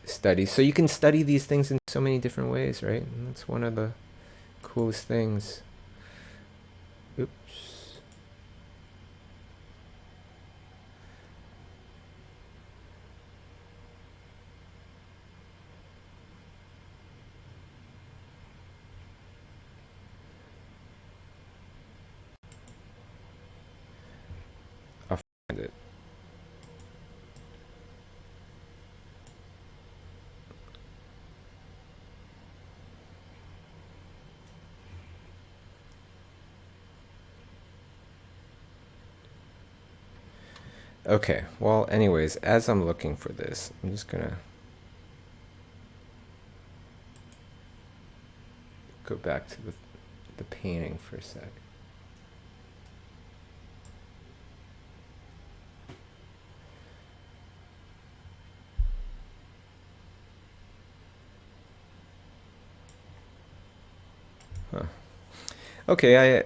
studies. So you can study these things in so many different ways, right? And that's one of the coolest things. Oops. Okay, well, anyways, as I'm looking for this, I'm just gonna go back to the painting for a sec. Huh. Okay,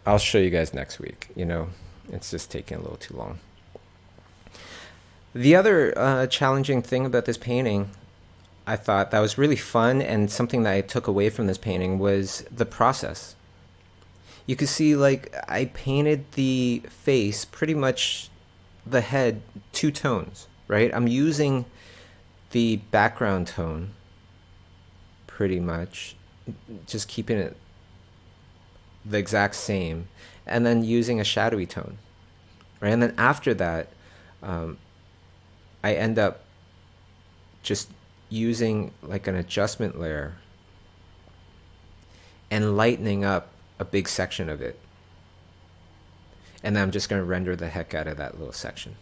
I'll show you guys next week. You know, it's just taking a little too long. The other challenging thing about this painting, I thought that was really fun, and something that I took away from this painting was the process. You can see, like, I painted the face, pretty much the head, two tones, right? I'm using the background tone, pretty much, just keeping it the exact same, and then using a shadowy tone, right? And then after that, I end up just using like an adjustment layer and lightening up a big section of it. And then I'm just going to render the heck out of that little section.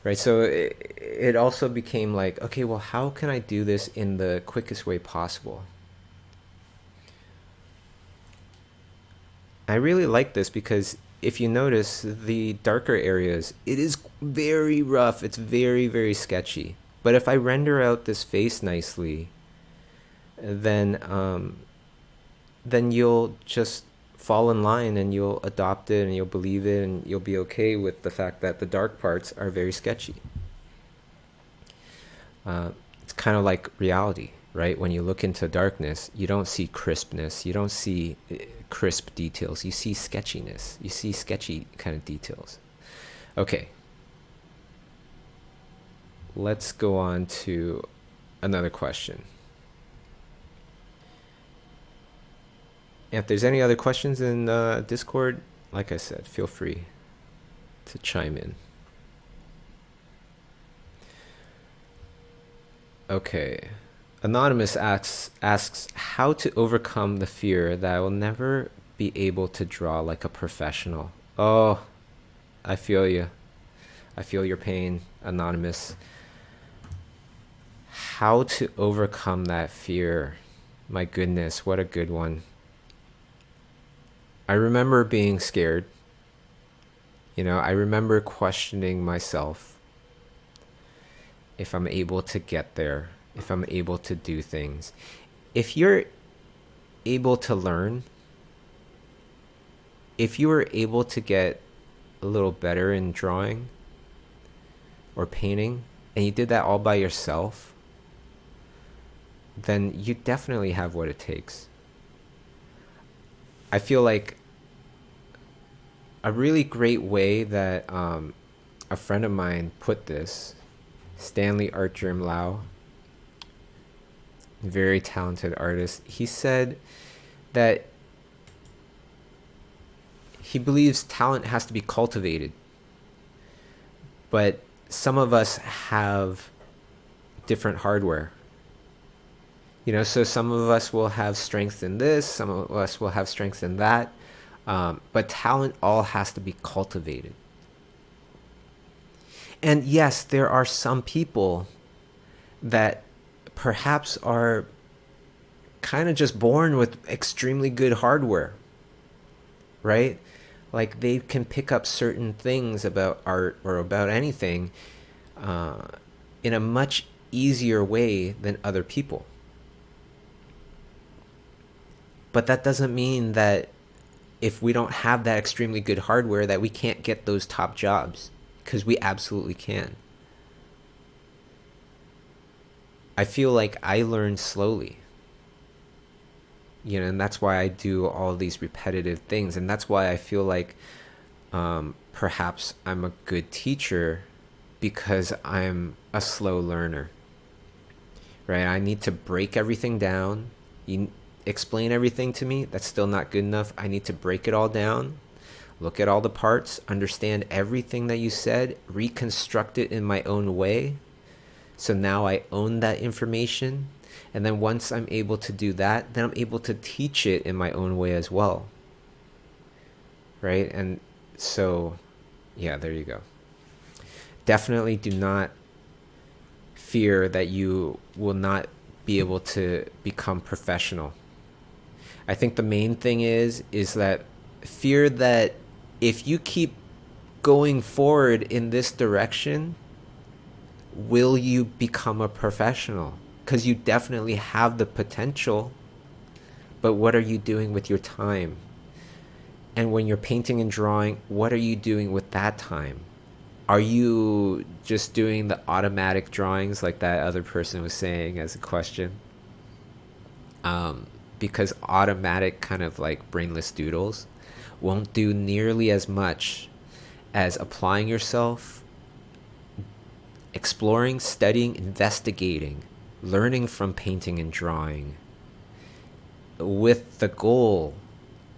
Right, so it also became like, okay, well, how can I do this in the quickest way possible? I really like this because if you notice the darker areas, it is very rough. It's very, very sketchy. But if I render out this face nicely, then you'll just fall in line and you'll adopt it and you'll believe it and you'll be okay with the fact that the dark parts are very sketchy. It's kind of like reality, right? When you look into darkness, you don't see crispness. You don't see crisp details. You see sketchiness. You see sketchy kind of details. Okay. Let's go on to another question. If there's any other questions in Discord, like I said, feel free to chime in. Okay. Anonymous asks how to overcome the fear that I will never be able to draw like a professional. Oh, I feel you. I feel your pain, Anonymous. How to overcome that fear. My goodness, what a good one. I remember being scared. You know, I remember questioning myself if I'm able to get there, if I'm able to do things. If you're able to learn, if you were able to get a little better in drawing or painting, and you did that all by yourself, then you definitely have what it takes. I feel like a really great way that a friend of mine put this, Stanley Artgerm Lau, very talented artist, he said that he believes talent has to be cultivated, but some of us have different hardware. You know, so some of us will have strengths in this, some of us will have strengths in that, but talent all has to be cultivated. And yes, there are some people that perhaps are kind of just born with extremely good hardware, right? Like they can pick up certain things about art or about anything in a much easier way than other people. But that doesn't mean that if we don't have that extremely good hardware that we can't get those top jobs, because we absolutely can. I feel like I learn slowly. You know, and that's why I do all these repetitive things. And that's why I feel like perhaps I'm a good teacher, because I'm a slow learner. Right? I need to break everything down. You explain everything to me, that's still not good enough. I need to break it all down, look at all the parts, understand everything that you said, reconstruct it in my own way. So now I own that information. And then once I'm able to do that, then I'm able to teach it in my own way as well. right? And so, yeah, there you go. Definitely do not fear that you will not be able to become professional. I think the main thing is that fear that if you keep going forward in this direction, will you become a professional? Because you definitely have the potential, but what are you doing with your time? And when you're painting and drawing, what are you doing with that time? Are you just doing the automatic drawings like that other person was saying as a question? Because automatic kind of like brainless doodles won't do nearly as much as applying yourself, exploring, studying, investigating, learning from painting and drawing with the goal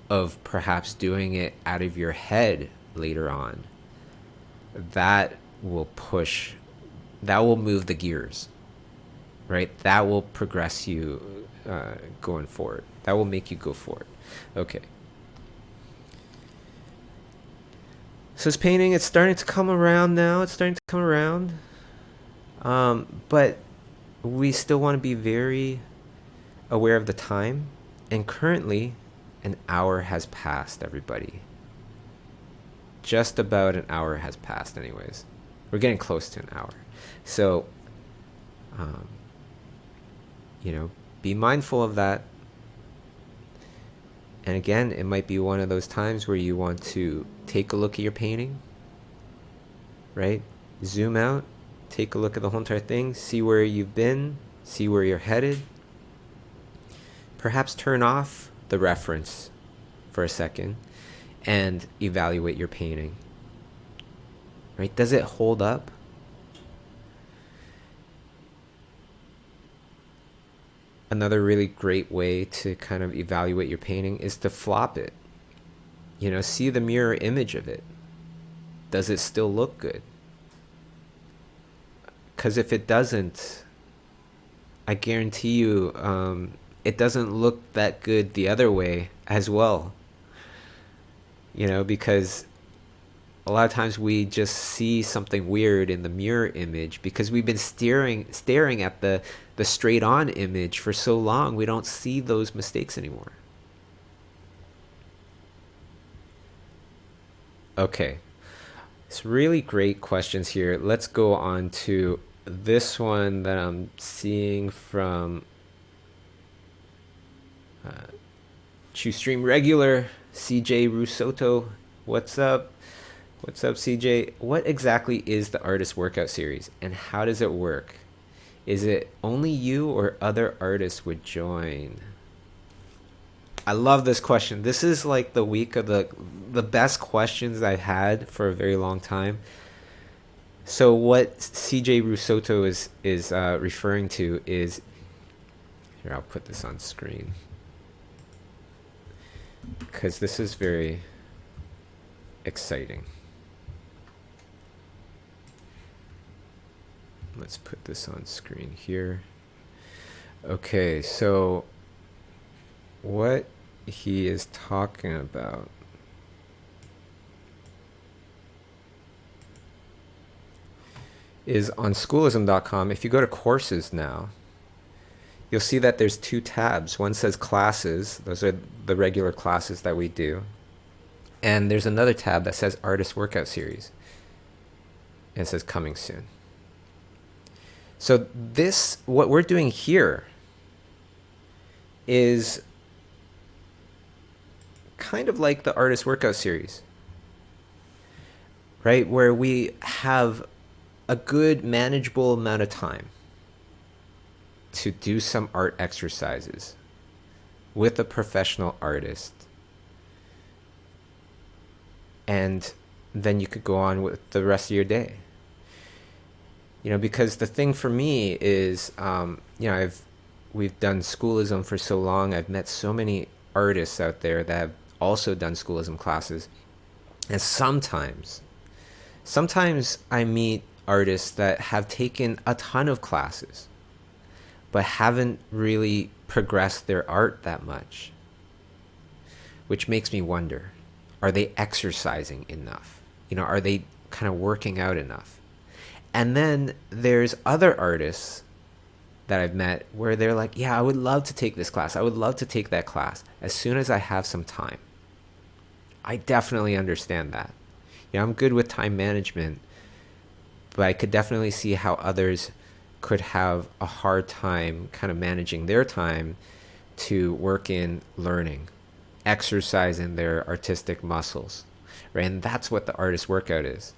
of perhaps doing it out of your head later on. That will push, that will move the gears, right? That will progress you going forward. That will make you go forward. Okay. So this painting, it's starting to come around now. It's starting to come around. But we still want to be very aware of the time. And currently, an hour has passed, everybody. Just about an hour has passed, anyways. We're getting close to an hour. So, be mindful of that. And again, it might be one of those times where you want to take a look at your painting, right? Zoom out, take a look at the whole entire thing, see where you've been, see where you're headed. Perhaps turn off the reference for a second and evaluate your painting, right? Does it hold up? Another really great way to kind of evaluate your painting is to flop it. See the mirror image of it. Does it still look good? Because if it doesn't, I guarantee you it doesn't look that good the other way as well. Because a lot of times we just see something weird in the mirror image because we've been staring at the straight on image for so long, we don't see those mistakes anymore. Okay. It's really great questions here. Let's go on to this one that I'm seeing from ChewStream regular CJ Rusotto. What's up? What's up, CJ? What exactly is the artist workout series and how does it work? Is it only you or other artists would join? I love this question. This is like the week of the best questions I've had for a very long time. So what CJ Rusotto is referring to is, here, I'll put this on screen because this is very exciting. Let's put this on screen here. Okay, so what he is talking about is on schoolism.com. If you go to courses now, you'll see that there's two tabs. One says classes. Those are the regular classes that we do. And there's another tab that says artist workout series. And it says coming soon. So this, what we're doing here is kind of like the artist workout series, right? Where we have a good manageable amount of time to do some art exercises with a professional artist. And then you could go on with the rest of your day. Because the thing for me is, we've done Schoolism for so long. I've met so many artists out there that have also done Schoolism classes. And sometimes I meet artists that have taken a ton of classes, but haven't really progressed their art that much, which makes me wonder, Are they exercising enough? Are they kind of working out enough? And then there's other artists that I've met where they're like, yeah, I would love to take this class. I would love to take that class as soon as I have some time. I definitely understand that. I'm good with time management, but I could definitely see how others could have a hard time kind of managing their time to work in learning, exercising their artistic muscles, right? And that's what the artist workout is.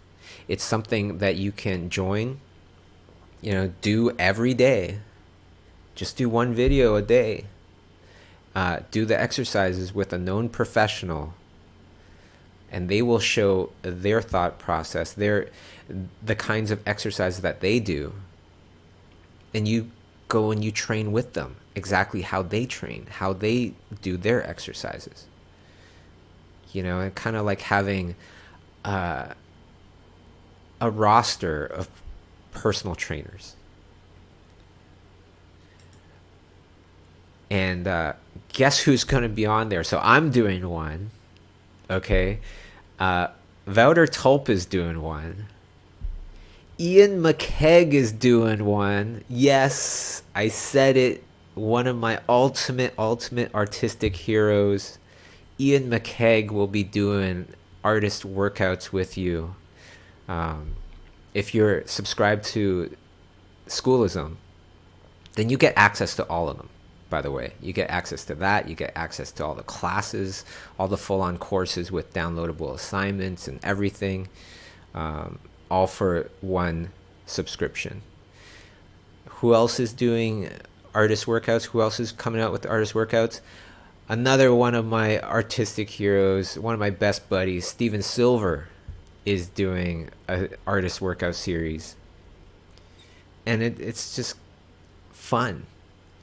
It's something that you can join, do every day. Just do one video a day. Do the exercises with a known professional, and they will show their thought process, the kinds of exercises that they do, and you go and you train with them exactly how they train, how they do their exercises. And kind of like having a roster of personal trainers. And guess who's going to be on there? So I'm doing one. Okay. Wouter Tulp is doing one. Ian McKegg is doing one. Yes, I said it. One of my ultimate artistic heroes. Ian McKegg will be doing artist workouts with you. If you're subscribed to Schoolism, then you get access to all of them. By the way, you get access to that. You get access to all the classes, all the full-on courses with downloadable assignments and everything, all for one subscription. Who else is doing artist workouts? Who else is coming out with artist workouts? Another one of my artistic heroes, one of my best buddies, Steven Silver, is doing an artist workout series. And it's just fun.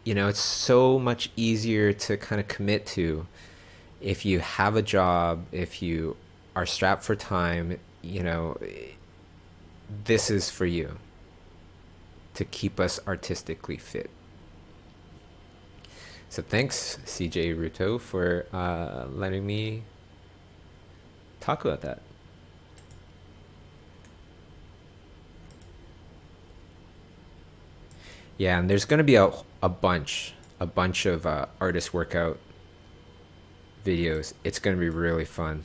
It's so much easier to kind of commit to if you have a job, if you are strapped for time. This is for you to keep us artistically fit. So thanks, CJ Ruto, for letting me talk about that. Yeah, and there's going to be a bunch of artist workout videos. It's going to be really fun.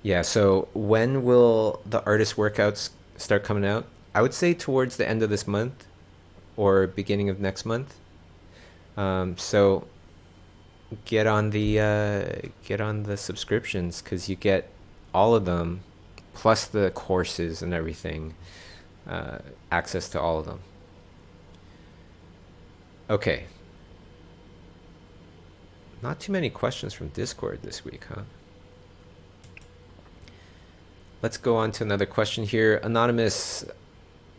Yeah, so when will the artist workouts start coming out? I would say towards the end of this month or beginning of next month. So get on the subscriptions, because you get all of them, plus the courses and everything, access to all of them. Okay. Not too many questions from Discord this week, huh? Let's go on to another question here. Anonymous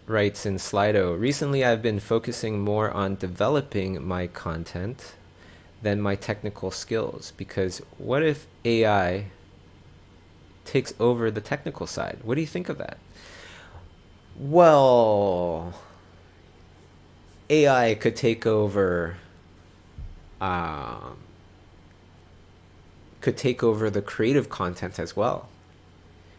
writes in Slido, recently I've been focusing more on developing my content than my technical skills, because what if AI takes over the technical side? What do you think of that? Well, AI could take over the creative content as well.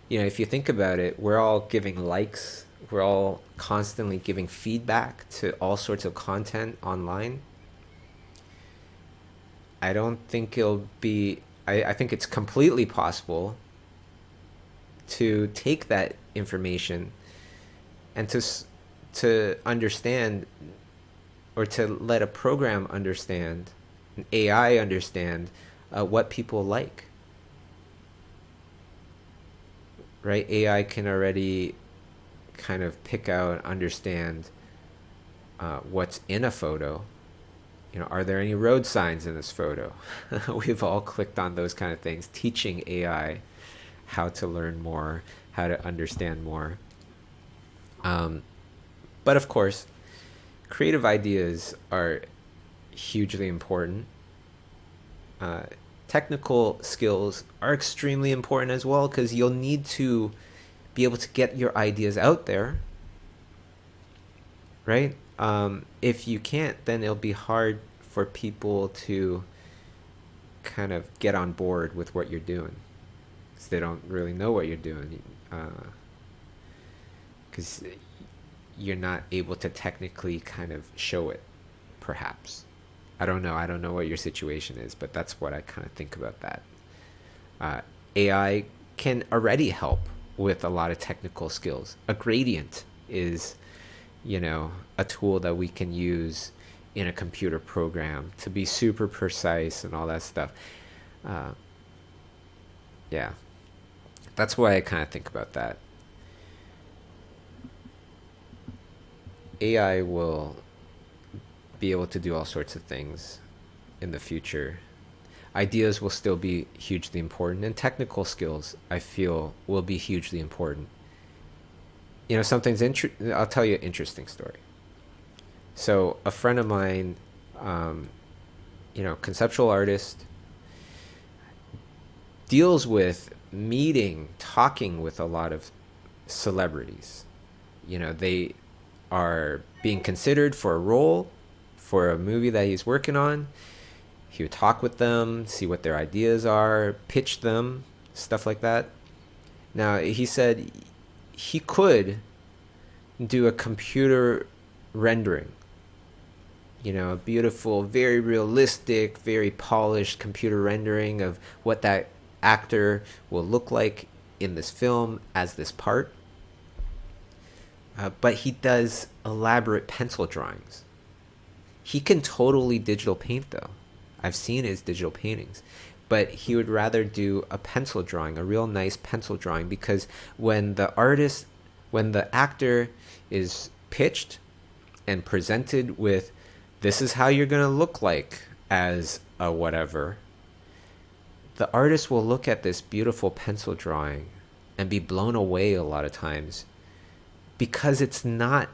If you think about it, we're all giving likes, we're all constantly giving feedback to all sorts of content online. I don't think I think it's completely possible to take that information and to understand, or to let a program understand, an AI understand what people like. Right? AI can already kind of pick out, understand what's in a photo. Are there any road signs in this photo? We've all clicked on those kind of things, teaching AI how to learn more, how to understand more. But of course, creative ideas are hugely important. Technical skills are extremely important as well, because you'll need to be able to get your ideas out there, right? If you can't, then it'll be hard for people to kind of get on board with what you're doing, because they don't really know what you're doing, because you're not able to technically kind of show it, perhaps. I don't know what your situation is, but that's what I kind of think about that. AI can already help with a lot of technical skills. A gradient is, a tool that we can use in a computer program to be super precise and all that stuff. Yeah, that's why I kind of think about that. AI will be able to do all sorts of things in the future. Ideas will still be hugely important, and technical skills, I feel, will be hugely important. I'll tell you an interesting story. So a friend of mine, conceptual artist, deals with talking with a lot of celebrities. They are being considered for a role for a movie that he's working on. He would talk with them, see what their ideas are, pitch them, stuff like that. Now, he said he could do a computer rendering, a beautiful, very realistic, very polished computer rendering of what that actor will look like in this film as this part. But he does elaborate pencil drawings. He can totally digital paint, though. I've seen his digital paintings. But he would rather do a pencil drawing, a real nice pencil drawing, because when the actor is pitched and presented with, this is how you're going to look like as a whatever, the artist will look at this beautiful pencil drawing and be blown away a lot of times, because it's not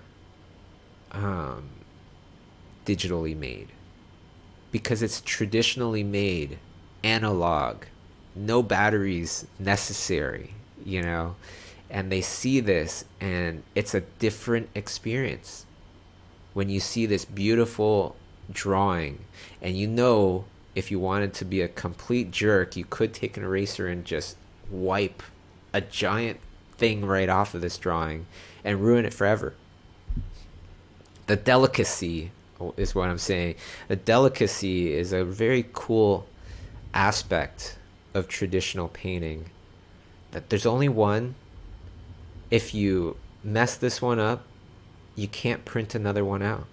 digitally made, because it's traditionally made, analog, no batteries necessary, and they see this and it's a different experience when you see this beautiful drawing. And if you wanted to be a complete jerk, you could take an eraser and just wipe a giant thing right off of this drawing and ruin it forever. The delicacy is what I'm saying. The delicacy is a very cool aspect of traditional painting, that there's only one. If you mess this one up, you can't print another one out.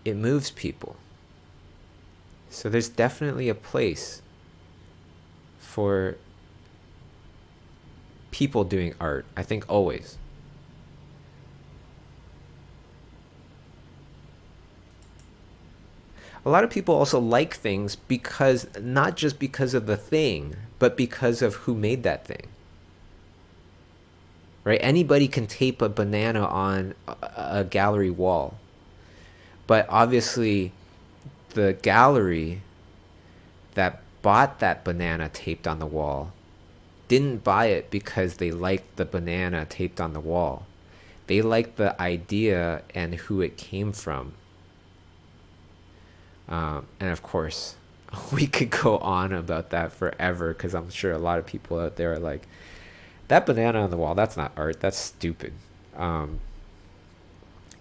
It moves people. So there's definitely a place for people doing art, I think, always. A lot of people also like things because, not just because of the thing, but because of who made that thing. Right? Anybody can tape a banana on a gallery wall. But obviously, the gallery that bought that banana taped on the wall didn't buy it because they liked the banana taped on the wall. They liked the idea and who it came from. And of course, we could go on about that forever, because I'm sure a lot of people out there are like, that banana on the wall, that's not art, that's stupid.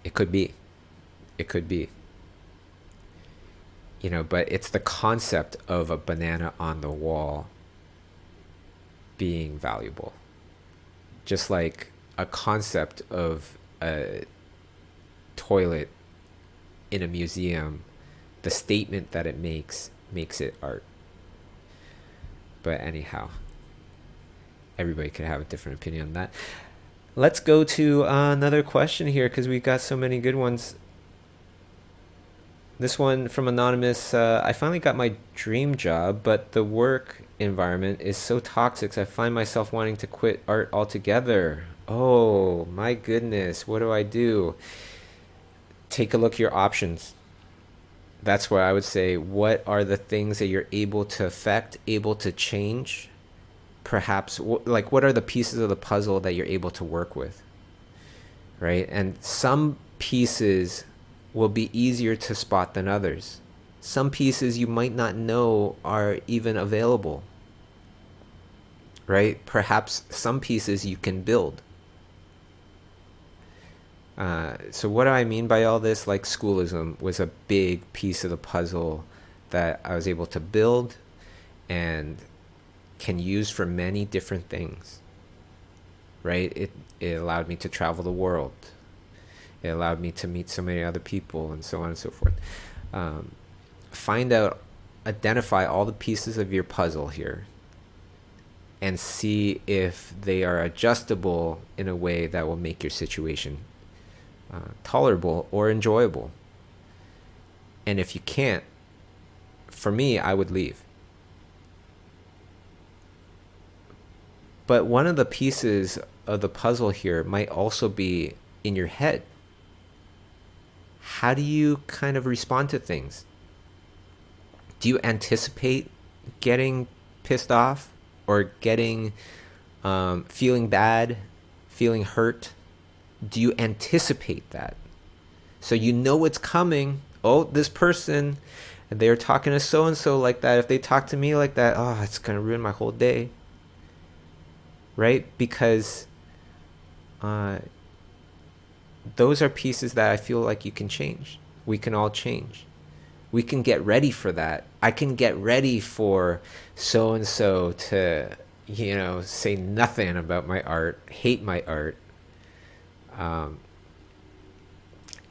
It could be. It could be. But it's the concept of a banana on the wall being valuable. Just like a concept of a toilet in a museum, the statement that it makes it art. But anyhow, everybody could have a different opinion on that. Let's go to another question here, because we've got so many good ones. This one from Anonymous. I finally got my dream job, but the work environment is so toxic, I find myself wanting to quit art altogether. Oh my goodness, what do I do? Take a look at your options. That's what I would say. What are the things that you're able to affect, able to change? Perhaps, what are the pieces of the puzzle that you're able to work with? Right? And some pieces will be easier to spot than others. Some pieces you might not know are even available, right? Perhaps some pieces you can build. So what do I mean by all this? Like, Schoolism was a big piece of the puzzle that I was able to build and can use for many different things, right? It allowed me to travel the world. It allowed me to meet so many other people, and so on and so forth. Identify all the pieces of your puzzle here and see if they are adjustable in a way that will make your situation tolerable or enjoyable. And if you can't, for me, I would leave. But one of the pieces of the puzzle here might also be in your head. How do you kind of respond to things? Do you anticipate getting pissed off or getting feeling bad, feeling hurt? Do you anticipate that? So you know it's coming. Oh, this person, they're talking to so-and-so like that. If they talk to me like that, oh, it's going to ruin my whole day. Right? Because those are pieces that I feel like you can change. We can all change. We can get ready for that. I can get ready for so-and-so to, say nothing about my art, hate my art. And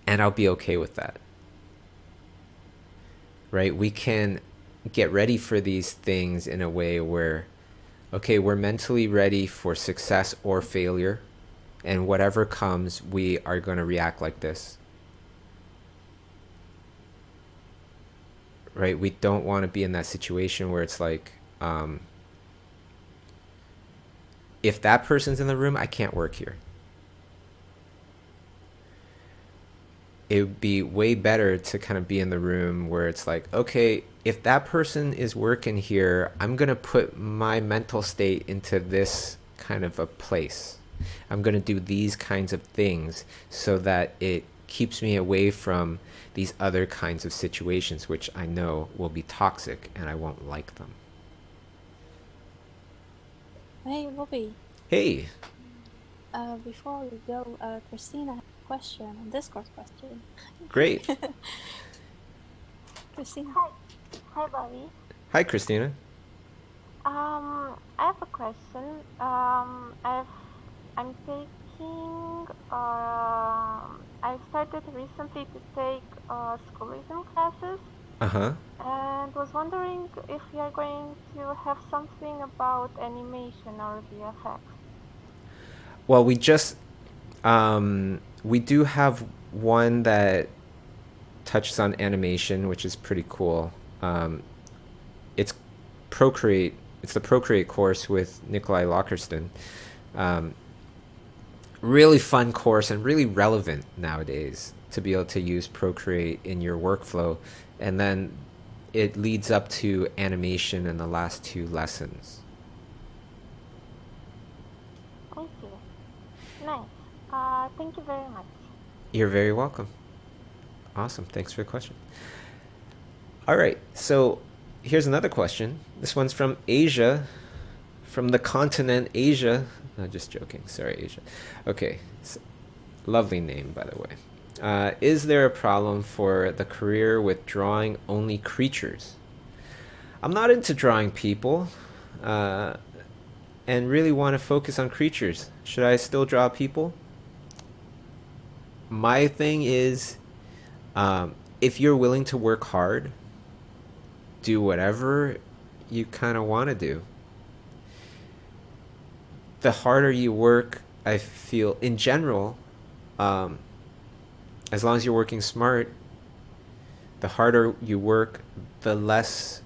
I'll be okay with that. Right? We can get ready for these things in a way where, okay, we're mentally ready for success or failure. And whatever comes, we are going to react like this. Right? We don't want to be in that situation where it's like, if that person's in the room, I can't work here. It would be way better to kind of be in the room where it's like, okay, if that person is working here, I'm going to put my mental state into this kind of a place. I'm going to do these kinds of things so that it keeps me away from these other kinds of situations, which I know will be toxic and I won't like them.
Hey, Bobby.
Hey.
Before we go, Christina has a question, a Discord question.
Great.
Christina.
Hi, Bobby.
Hi, Christina.
I have a question. I'm taking. I started recently to take Schoolism classes. And was wondering if you are going to have something about animation or VFX.
Well, we do have one that touches on animation, which is pretty cool. It's Procreate. It's the Procreate course with Nikolai Lockerston. Really fun course and really relevant nowadays to be able to use Procreate in your workflow. And then it leads up to animation in the last 2 lessons.
Thank you. Nice. Thank you very much.
You're very welcome. Awesome. Thanks for the question. All right. So here's another question. This one's from Asia, from the continent Asia. No, just joking. Sorry, Asia. Okay. Lovely name, by the way. Is there a problem for the career with drawing only creatures? I'm not into drawing people and really want to focus on creatures. Should I still draw people? My thing is, if you're willing to work hard, do whatever you kind of want to do. The harder you work, I feel, in general, as long as you're working smart, the harder you work, the less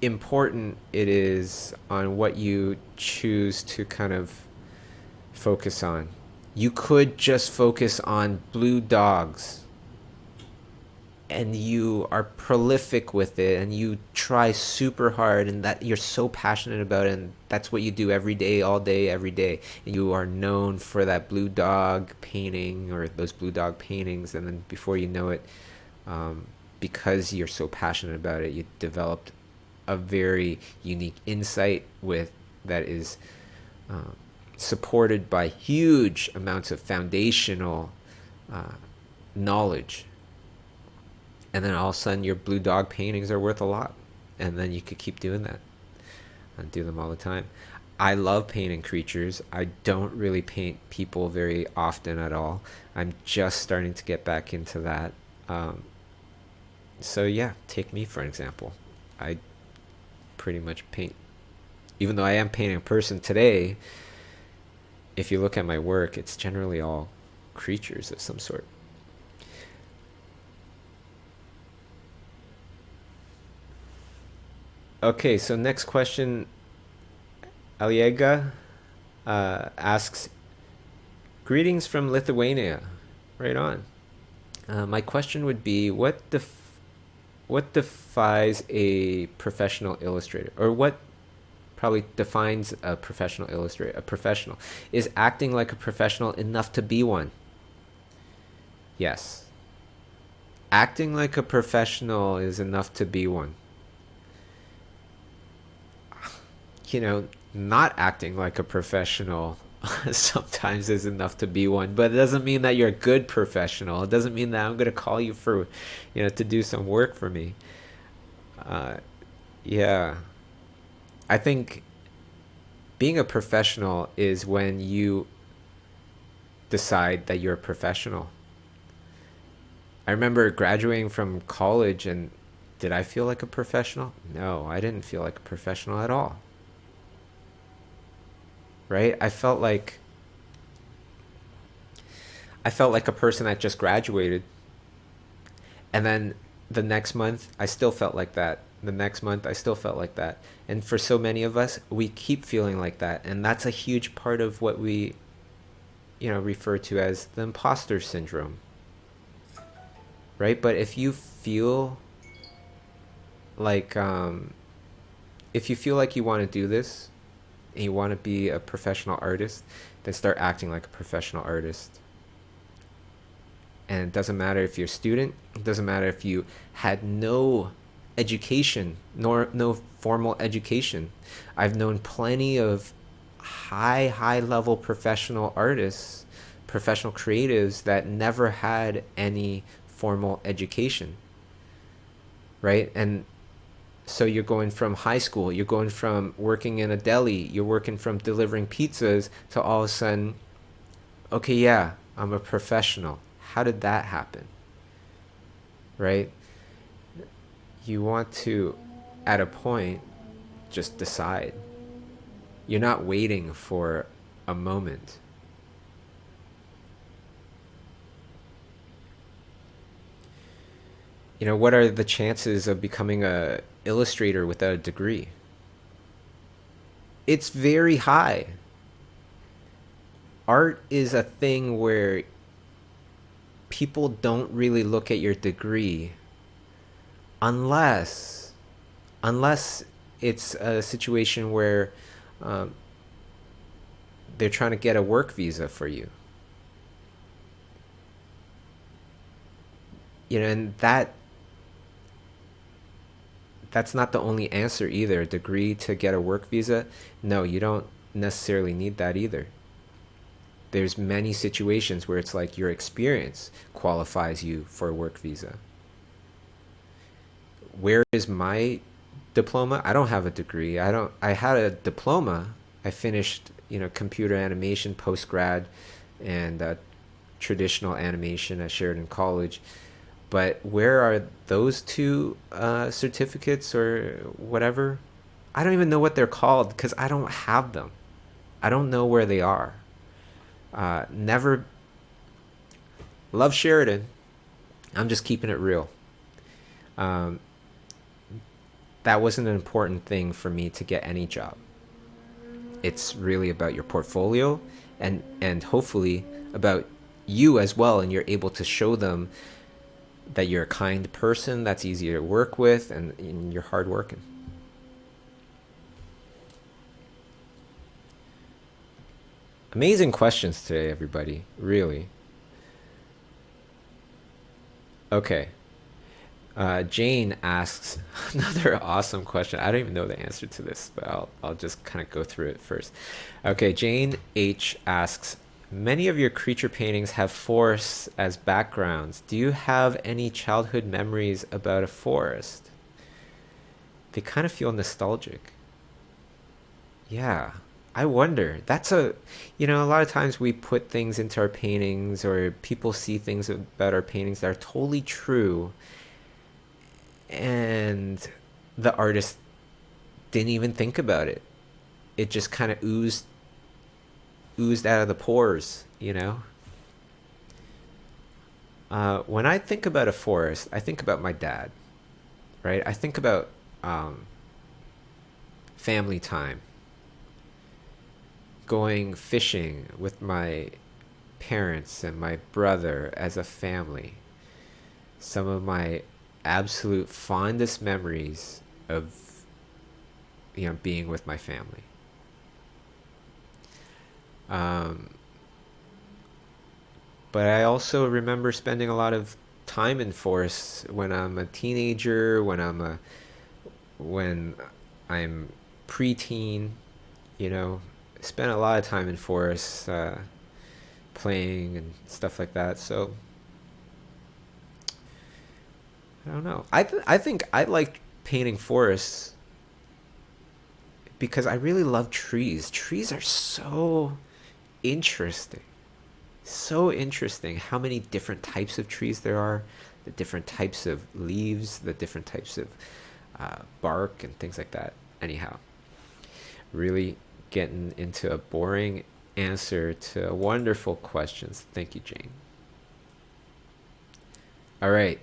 important it is on what you choose to kind of focus on. You could just focus on blue dogs and you are prolific with it and you try super hard and that you're so passionate about it, and that's what you do every day, all day, every day, and you are known for that blue dog painting or those blue dog paintings, and then before you know it, because you're so passionate about it, you developed a very unique insight with that is supported by huge amounts of foundational knowledge. And then all of a sudden your blue dog paintings are worth a lot. And then you could keep doing that and do them all the time. I love painting creatures. I don't really paint people very often at all. I'm just starting to get back into that. So yeah, take me for an example. I pretty much paint. Even though I am painting a person today, if you look at my work, it's generally all creatures of some sort. Okay, so next question, Aliega asks, greetings from Lithuania. Right on. My question would be, what defies a professional illustrator? Or what probably defines a professional illustrator? A professional. Is acting like a professional enough to be one? Yes. Acting like a professional is enough to be one. You know, not acting like a professional sometimes is enough to be one, but it doesn't mean that you're a good professional. It doesn't mean that I'm going to call you for, to do some work for me. Yeah. I think being a professional is when you decide that you're a professional. I remember graduating from college, and did I feel like a professional? No, I didn't feel like a professional at all. Right? I felt like a person that just graduated. And then the next month, I still felt like that. The next month, I still felt like that. And for so many of us, we keep feeling like that. And that's a huge part of what we, refer to as the imposter syndrome. Right? But if you feel like, you want to do this, and you want to be a professional artist, then start acting like a professional artist. And it doesn't matter if you're a student. It doesn't matter if you had no education, nor no formal education. I've known plenty of high level professional artists, professional creatives that never had any formal education. Right? And so you're going from high school, you're going from working in a deli, you're working from delivering pizzas to all of a sudden, okay, yeah, I'm a professional. How did that happen? Right? You want to, at a point, just decide. You're not waiting for a moment. What are the chances of becoming a illustrator without a degree? It's very high. Art is a thing where people don't really look at your degree unless it's a situation where they're trying to get a work visa for you. And that's not the only answer either. A degree to get a work visa? No, you don't necessarily need that either. There's many situations where it's like your experience qualifies you for a work visa. Where is my diploma? I don't have a degree. I had a diploma. I finished, computer animation post-grad and traditional animation at Sheridan College. But where are those two certificates or whatever? I don't even know what they're called because I don't have them. I don't know where they are. Never. Love Sheridan. I'm just keeping it real. That wasn't an important thing for me to get any job. It's really about your portfolio and hopefully about you as well, and you're able to show them that you're a kind person that's easy to work with, and you're hardworking. Amazing questions today, everybody. Really. Okay. Jane asks another awesome question. I don't even know the answer to this, but I'll just kind of go through it first. Okay, Jane H asks, many of your creature paintings have forests as backgrounds. Do you have any childhood memories about a forest? They kind of feel nostalgic. Yeah, I wonder. A lot of times we put things into our paintings, or people see things about our paintings that are totally true, and the artist didn't even think about it. It just kind of oozed out of the pores, When I think about a forest, I think about my dad, right? I think about family time, going fishing with my parents and my brother as a family. Some of my absolute fondest memories of being with my family. But I also remember spending a lot of time in forests when I'm a teenager, when I'm preteen, spent a lot of time in forests, playing and stuff like that. So I don't know. I think I like painting forests because I really love trees. Trees are so interesting. So interesting how many different types of trees there are, the different types of leaves, the different types of bark and things like that. Anyhow, really getting into a boring answer to wonderful questions. Thank you, Jane. All right.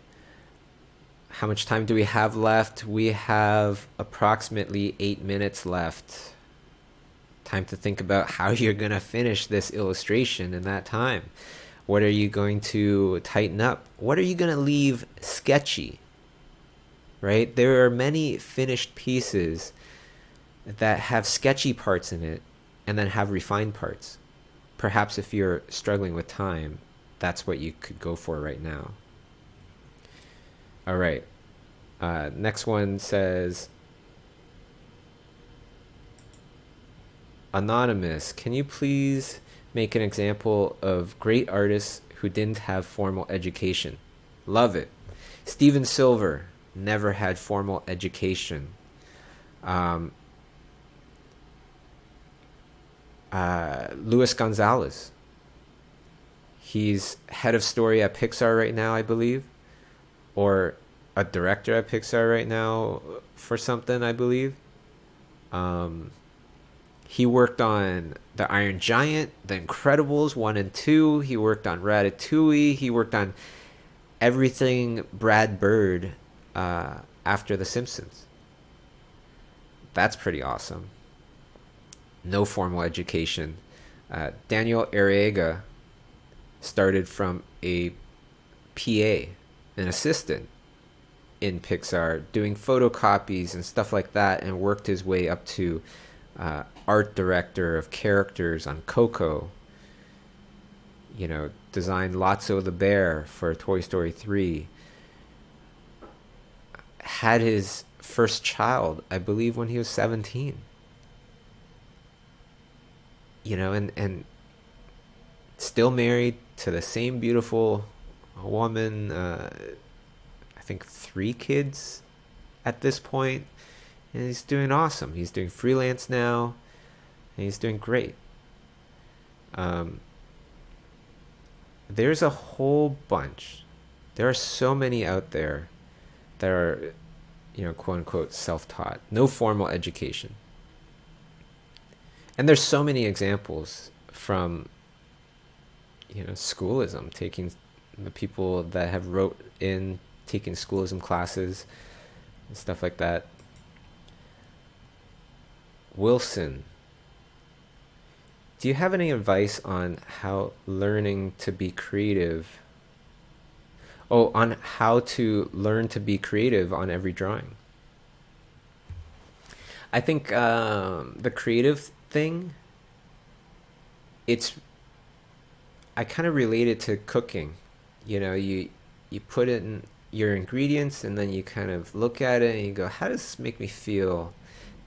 How much time do we have left? We have approximately 8 minutes left. Time to think about how you're going to finish this illustration in that time. What are you going to tighten up? What are you going to leave sketchy? Right? There are many finished pieces that have sketchy parts in it and then have refined parts. Perhaps if you're struggling with time, that's what you could go for right now. All right. Next one says, Anonymous, can you please make an example of great artists who didn't have formal education? Love it. Steven Silver never had formal education. Luis Gonzalez. He's head of story at Pixar right now, I believe. Or a director at Pixar right now for something, I believe. He worked on The Iron Giant, The Incredibles 1 and 2. He worked on Ratatouille. He worked on everything Brad Bird after The Simpsons. That's pretty awesome. No formal education. Daniel Arriaga started from a PA, an assistant in Pixar, doing photocopies and stuff like that, and worked his way up to art director of characters on Coco. Designed Lotso the Bear for Toy Story 3. Had his first child, I believe, when he was 17. And still married to the same beautiful woman. I think 3 kids at this point. And he's doing awesome. He's doing freelance now. And he's doing great. There's a whole bunch. There are so many out there that are, quote unquote, self-taught. No formal education. And there's so many examples from, schoolism, taking the people that have wrote in, taking schoolism classes and stuff like that. Wilson, do you have any advice on how learning to be creative? Oh, on how to learn to be creative on every drawing. I think the creative thing, it's I kind of relate it to cooking. You know, you put in your ingredients and then you kind of look at it and you go, how does this make me feel?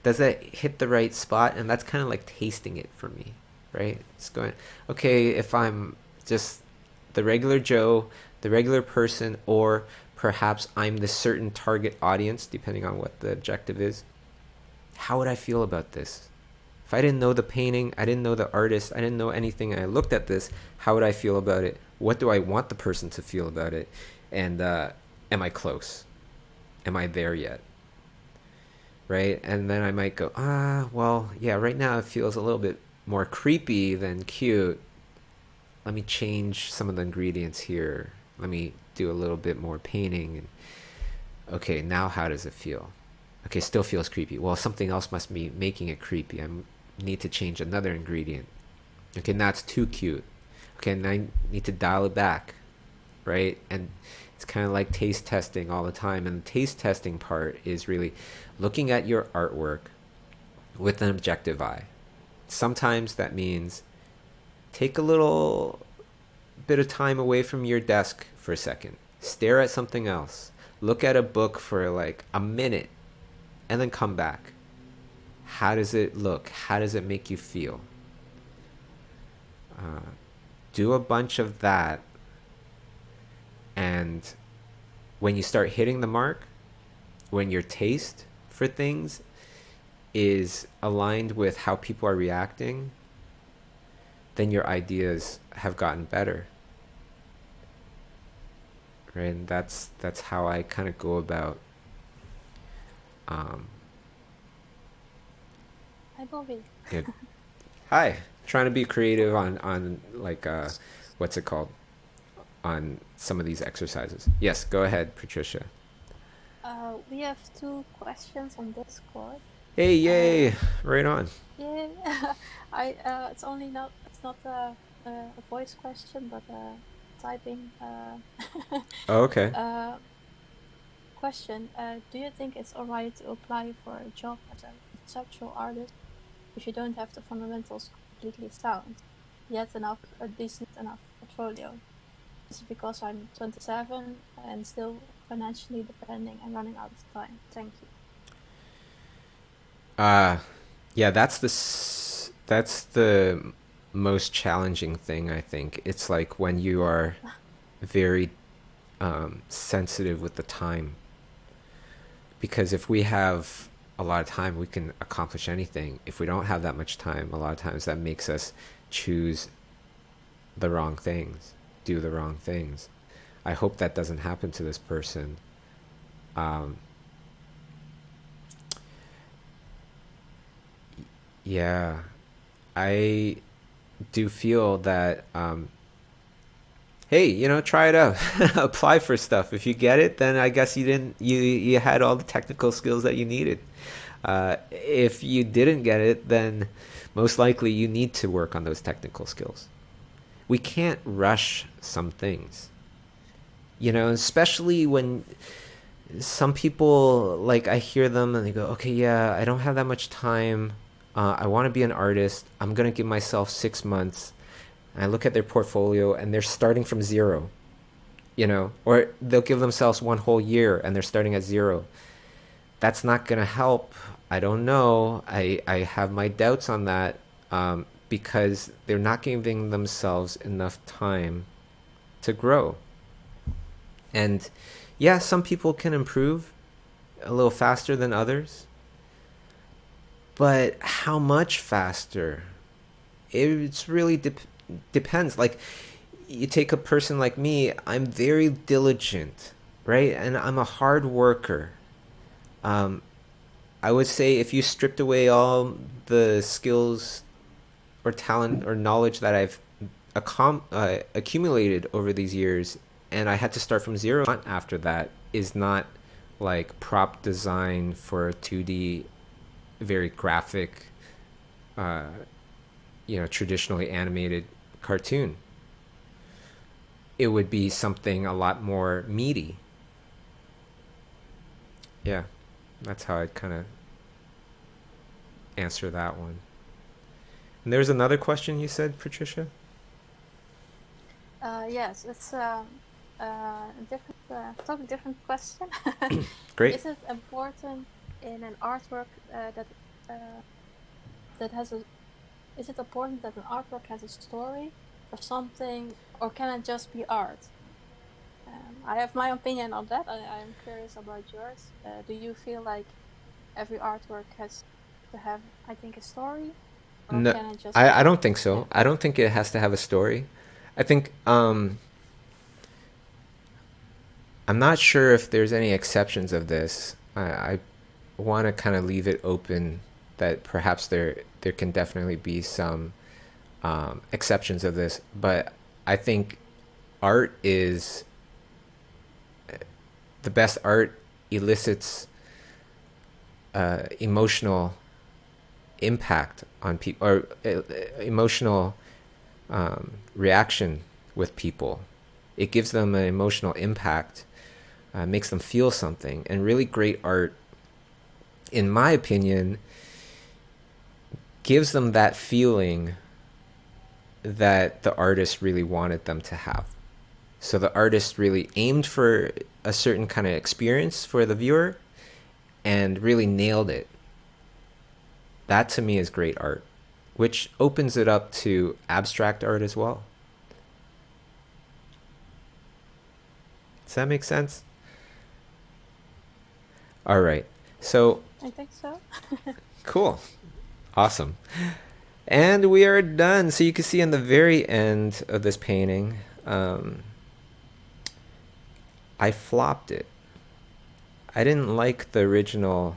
Does that hit the right spot? And that's kind of like tasting it for me, right? It's going, okay, if I'm just the regular Joe, the regular person, or perhaps I'm the certain target audience, depending on what the objective is, how would I feel about this? If I didn't know the painting, I didn't know the artist, I didn't know anything, and I looked at this, how would I feel about it? What do I want the person to feel about it? And am I close? Am I there yet? Right? And then I might go, well, yeah, right now it feels a little bit more creepy than cute. Let me change some of the ingredients here. Let me do a little bit more painting. And okay, now how does it feel? Okay, still feels creepy. Well, something else must be making it creepy. I need to change another ingredient. Okay, now it's too cute. Okay, and I need to dial it back, right? And it's kind of like taste testing all the time. And the taste testing part is really looking at your artwork with an objective eye. Sometimes that means take a little bit of time away from your desk for a second. Stare at something else. Look at a book for like a minute and then come back. How does it look? How does it make you feel? Do a bunch of that, and when you start hitting the mark, when your taste for things is aligned with how people are reacting, then your ideas have gotten better. Right? And that's how I kind of go about
Hi, Bobby.
it. Hi, trying to be creative on like what's it called, on some of these exercises. Yes, go ahead, Patricia.
We have 2 questions on Discord.
Hey, yay! Right on.
Yeah, it's not a voice question, but a typing
Oh, okay.
question. Do you think it's alright to apply for a job as a conceptual artist if you don't have the fundamentals completely sound, yet a decent enough portfolio? This is because I'm 27 and still financially depending and running out of time. Thank you.
Yeah, that's the most challenging thing, I think. It's like when you are very sensitive with the time. Because if we have a lot of time, we can accomplish anything. If we don't have that much time, a lot of times that makes us choose the wrong things, do the wrong things. I hope that doesn't happen to this person. Yeah, I do feel that hey, try it out. Apply for stuff. If you get it, then I guess you had all the technical skills that you needed. If you didn't get it, then most likely you need to work on those technical skills. We can't rush some things. Especially when some people, like, I hear them and they go, okay, yeah, I don't have that much time. I want to be an artist. I'm going to give myself 6 months. And I look at their portfolio and they're starting from zero, or they'll give themselves 1 whole year and they're starting at zero. That's not going to help. I don't know. I have my doubts on that because they're not giving themselves enough time to grow. And yeah, some people can improve a little faster than others. But how much faster? It's really depends. Like, you take a person like me, I'm very diligent, right? And I'm a hard worker. I would say if you stripped away all the skills or talent or knowledge that I've accumulated over these years, and I had to start from zero after that, is not like prop design for a 2D, very graphic, traditionally animated cartoon. it would be something a lot more meaty. Yeah, that's how I'd kind of answer that one. And there's another question you said, Patricia?
Yes, it's a different question.
Great.
Is it important in an artwork that has a? Is it important that an artwork has a story or something, or can it just be art? I have my opinion on that. I'm curious about yours. Do you feel like every artwork has to have, I think, a story, or
No,
can it just be
I don't
art?
think so. I don't think it has to have a story. I think I'm not sure if there's any exceptions of this. I want to kind of leave it open that perhaps there can definitely be some exceptions of this, but I think art is the best art elicits emotional impact on people, or emotional reaction with people. It gives them an emotional impact, makes them feel something. And really great art, in my opinion, gives them that feeling that the artist really wanted them to have. So the artist really aimed for a certain kind of experience for the viewer and really nailed it. That to me is great art, which opens it up to abstract art as well. Does that make sense? All right. So
I think so.
cool. Awesome. And we are done. So you can see in the very end of this painting, I flopped it. I didn't like the original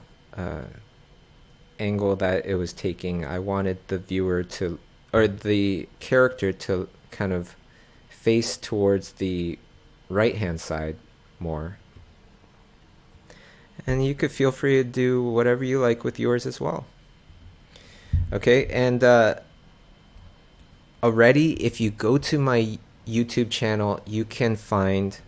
angle that it was taking. I wanted the viewer to, or the character to kind of face towards the right-hand side more. And you could feel free to do whatever you like with yours as well. Okay, and already, if you go to my YouTube channel, you can find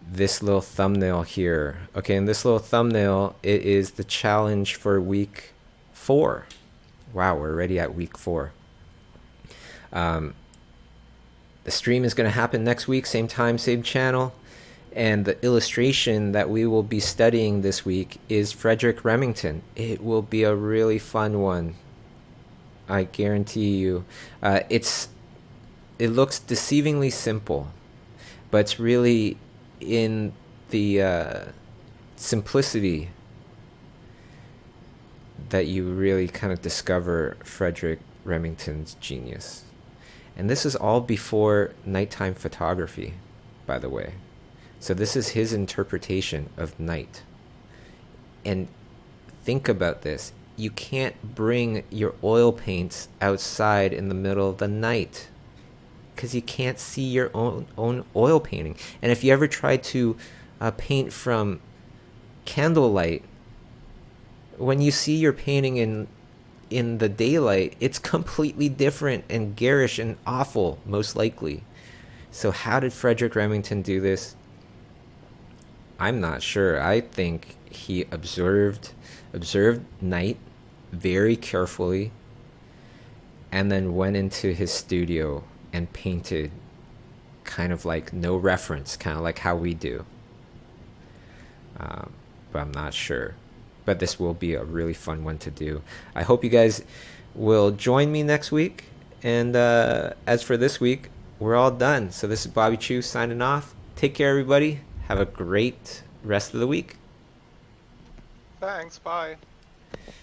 this little thumbnail here. Okay, and this little thumbnail, it is the challenge for week 4. Wow, we're already at week 4. The stream is going to happen next week, same time, same channel. And the illustration that we will be studying this week is Frederick Remington. It will be a really fun one. I guarantee you. It looks deceivingly simple, but it's really in the simplicity that you really kind of discover Frederick Remington's genius. And this is all before nighttime photography, by the way. So this is his interpretation of night. And think about this. You can't bring your oil paints outside in the middle of the night because you can't see your own oil painting. And if you ever try to paint from candlelight, when you see your painting in the daylight, it's completely different and garish and awful, most likely. So how did Frederick Remington do this? I'm not sure. I think he observed night very carefully and then went into his studio and painted kind of like no reference, kind of like how we do. But I'm not sure. But this will be a really fun one to do. I hope you guys will join me next week. And as for this week, we're all done. So this is Bobby Chu signing off. Take care, everybody. Have a great rest of the week.
Thanks. Bye.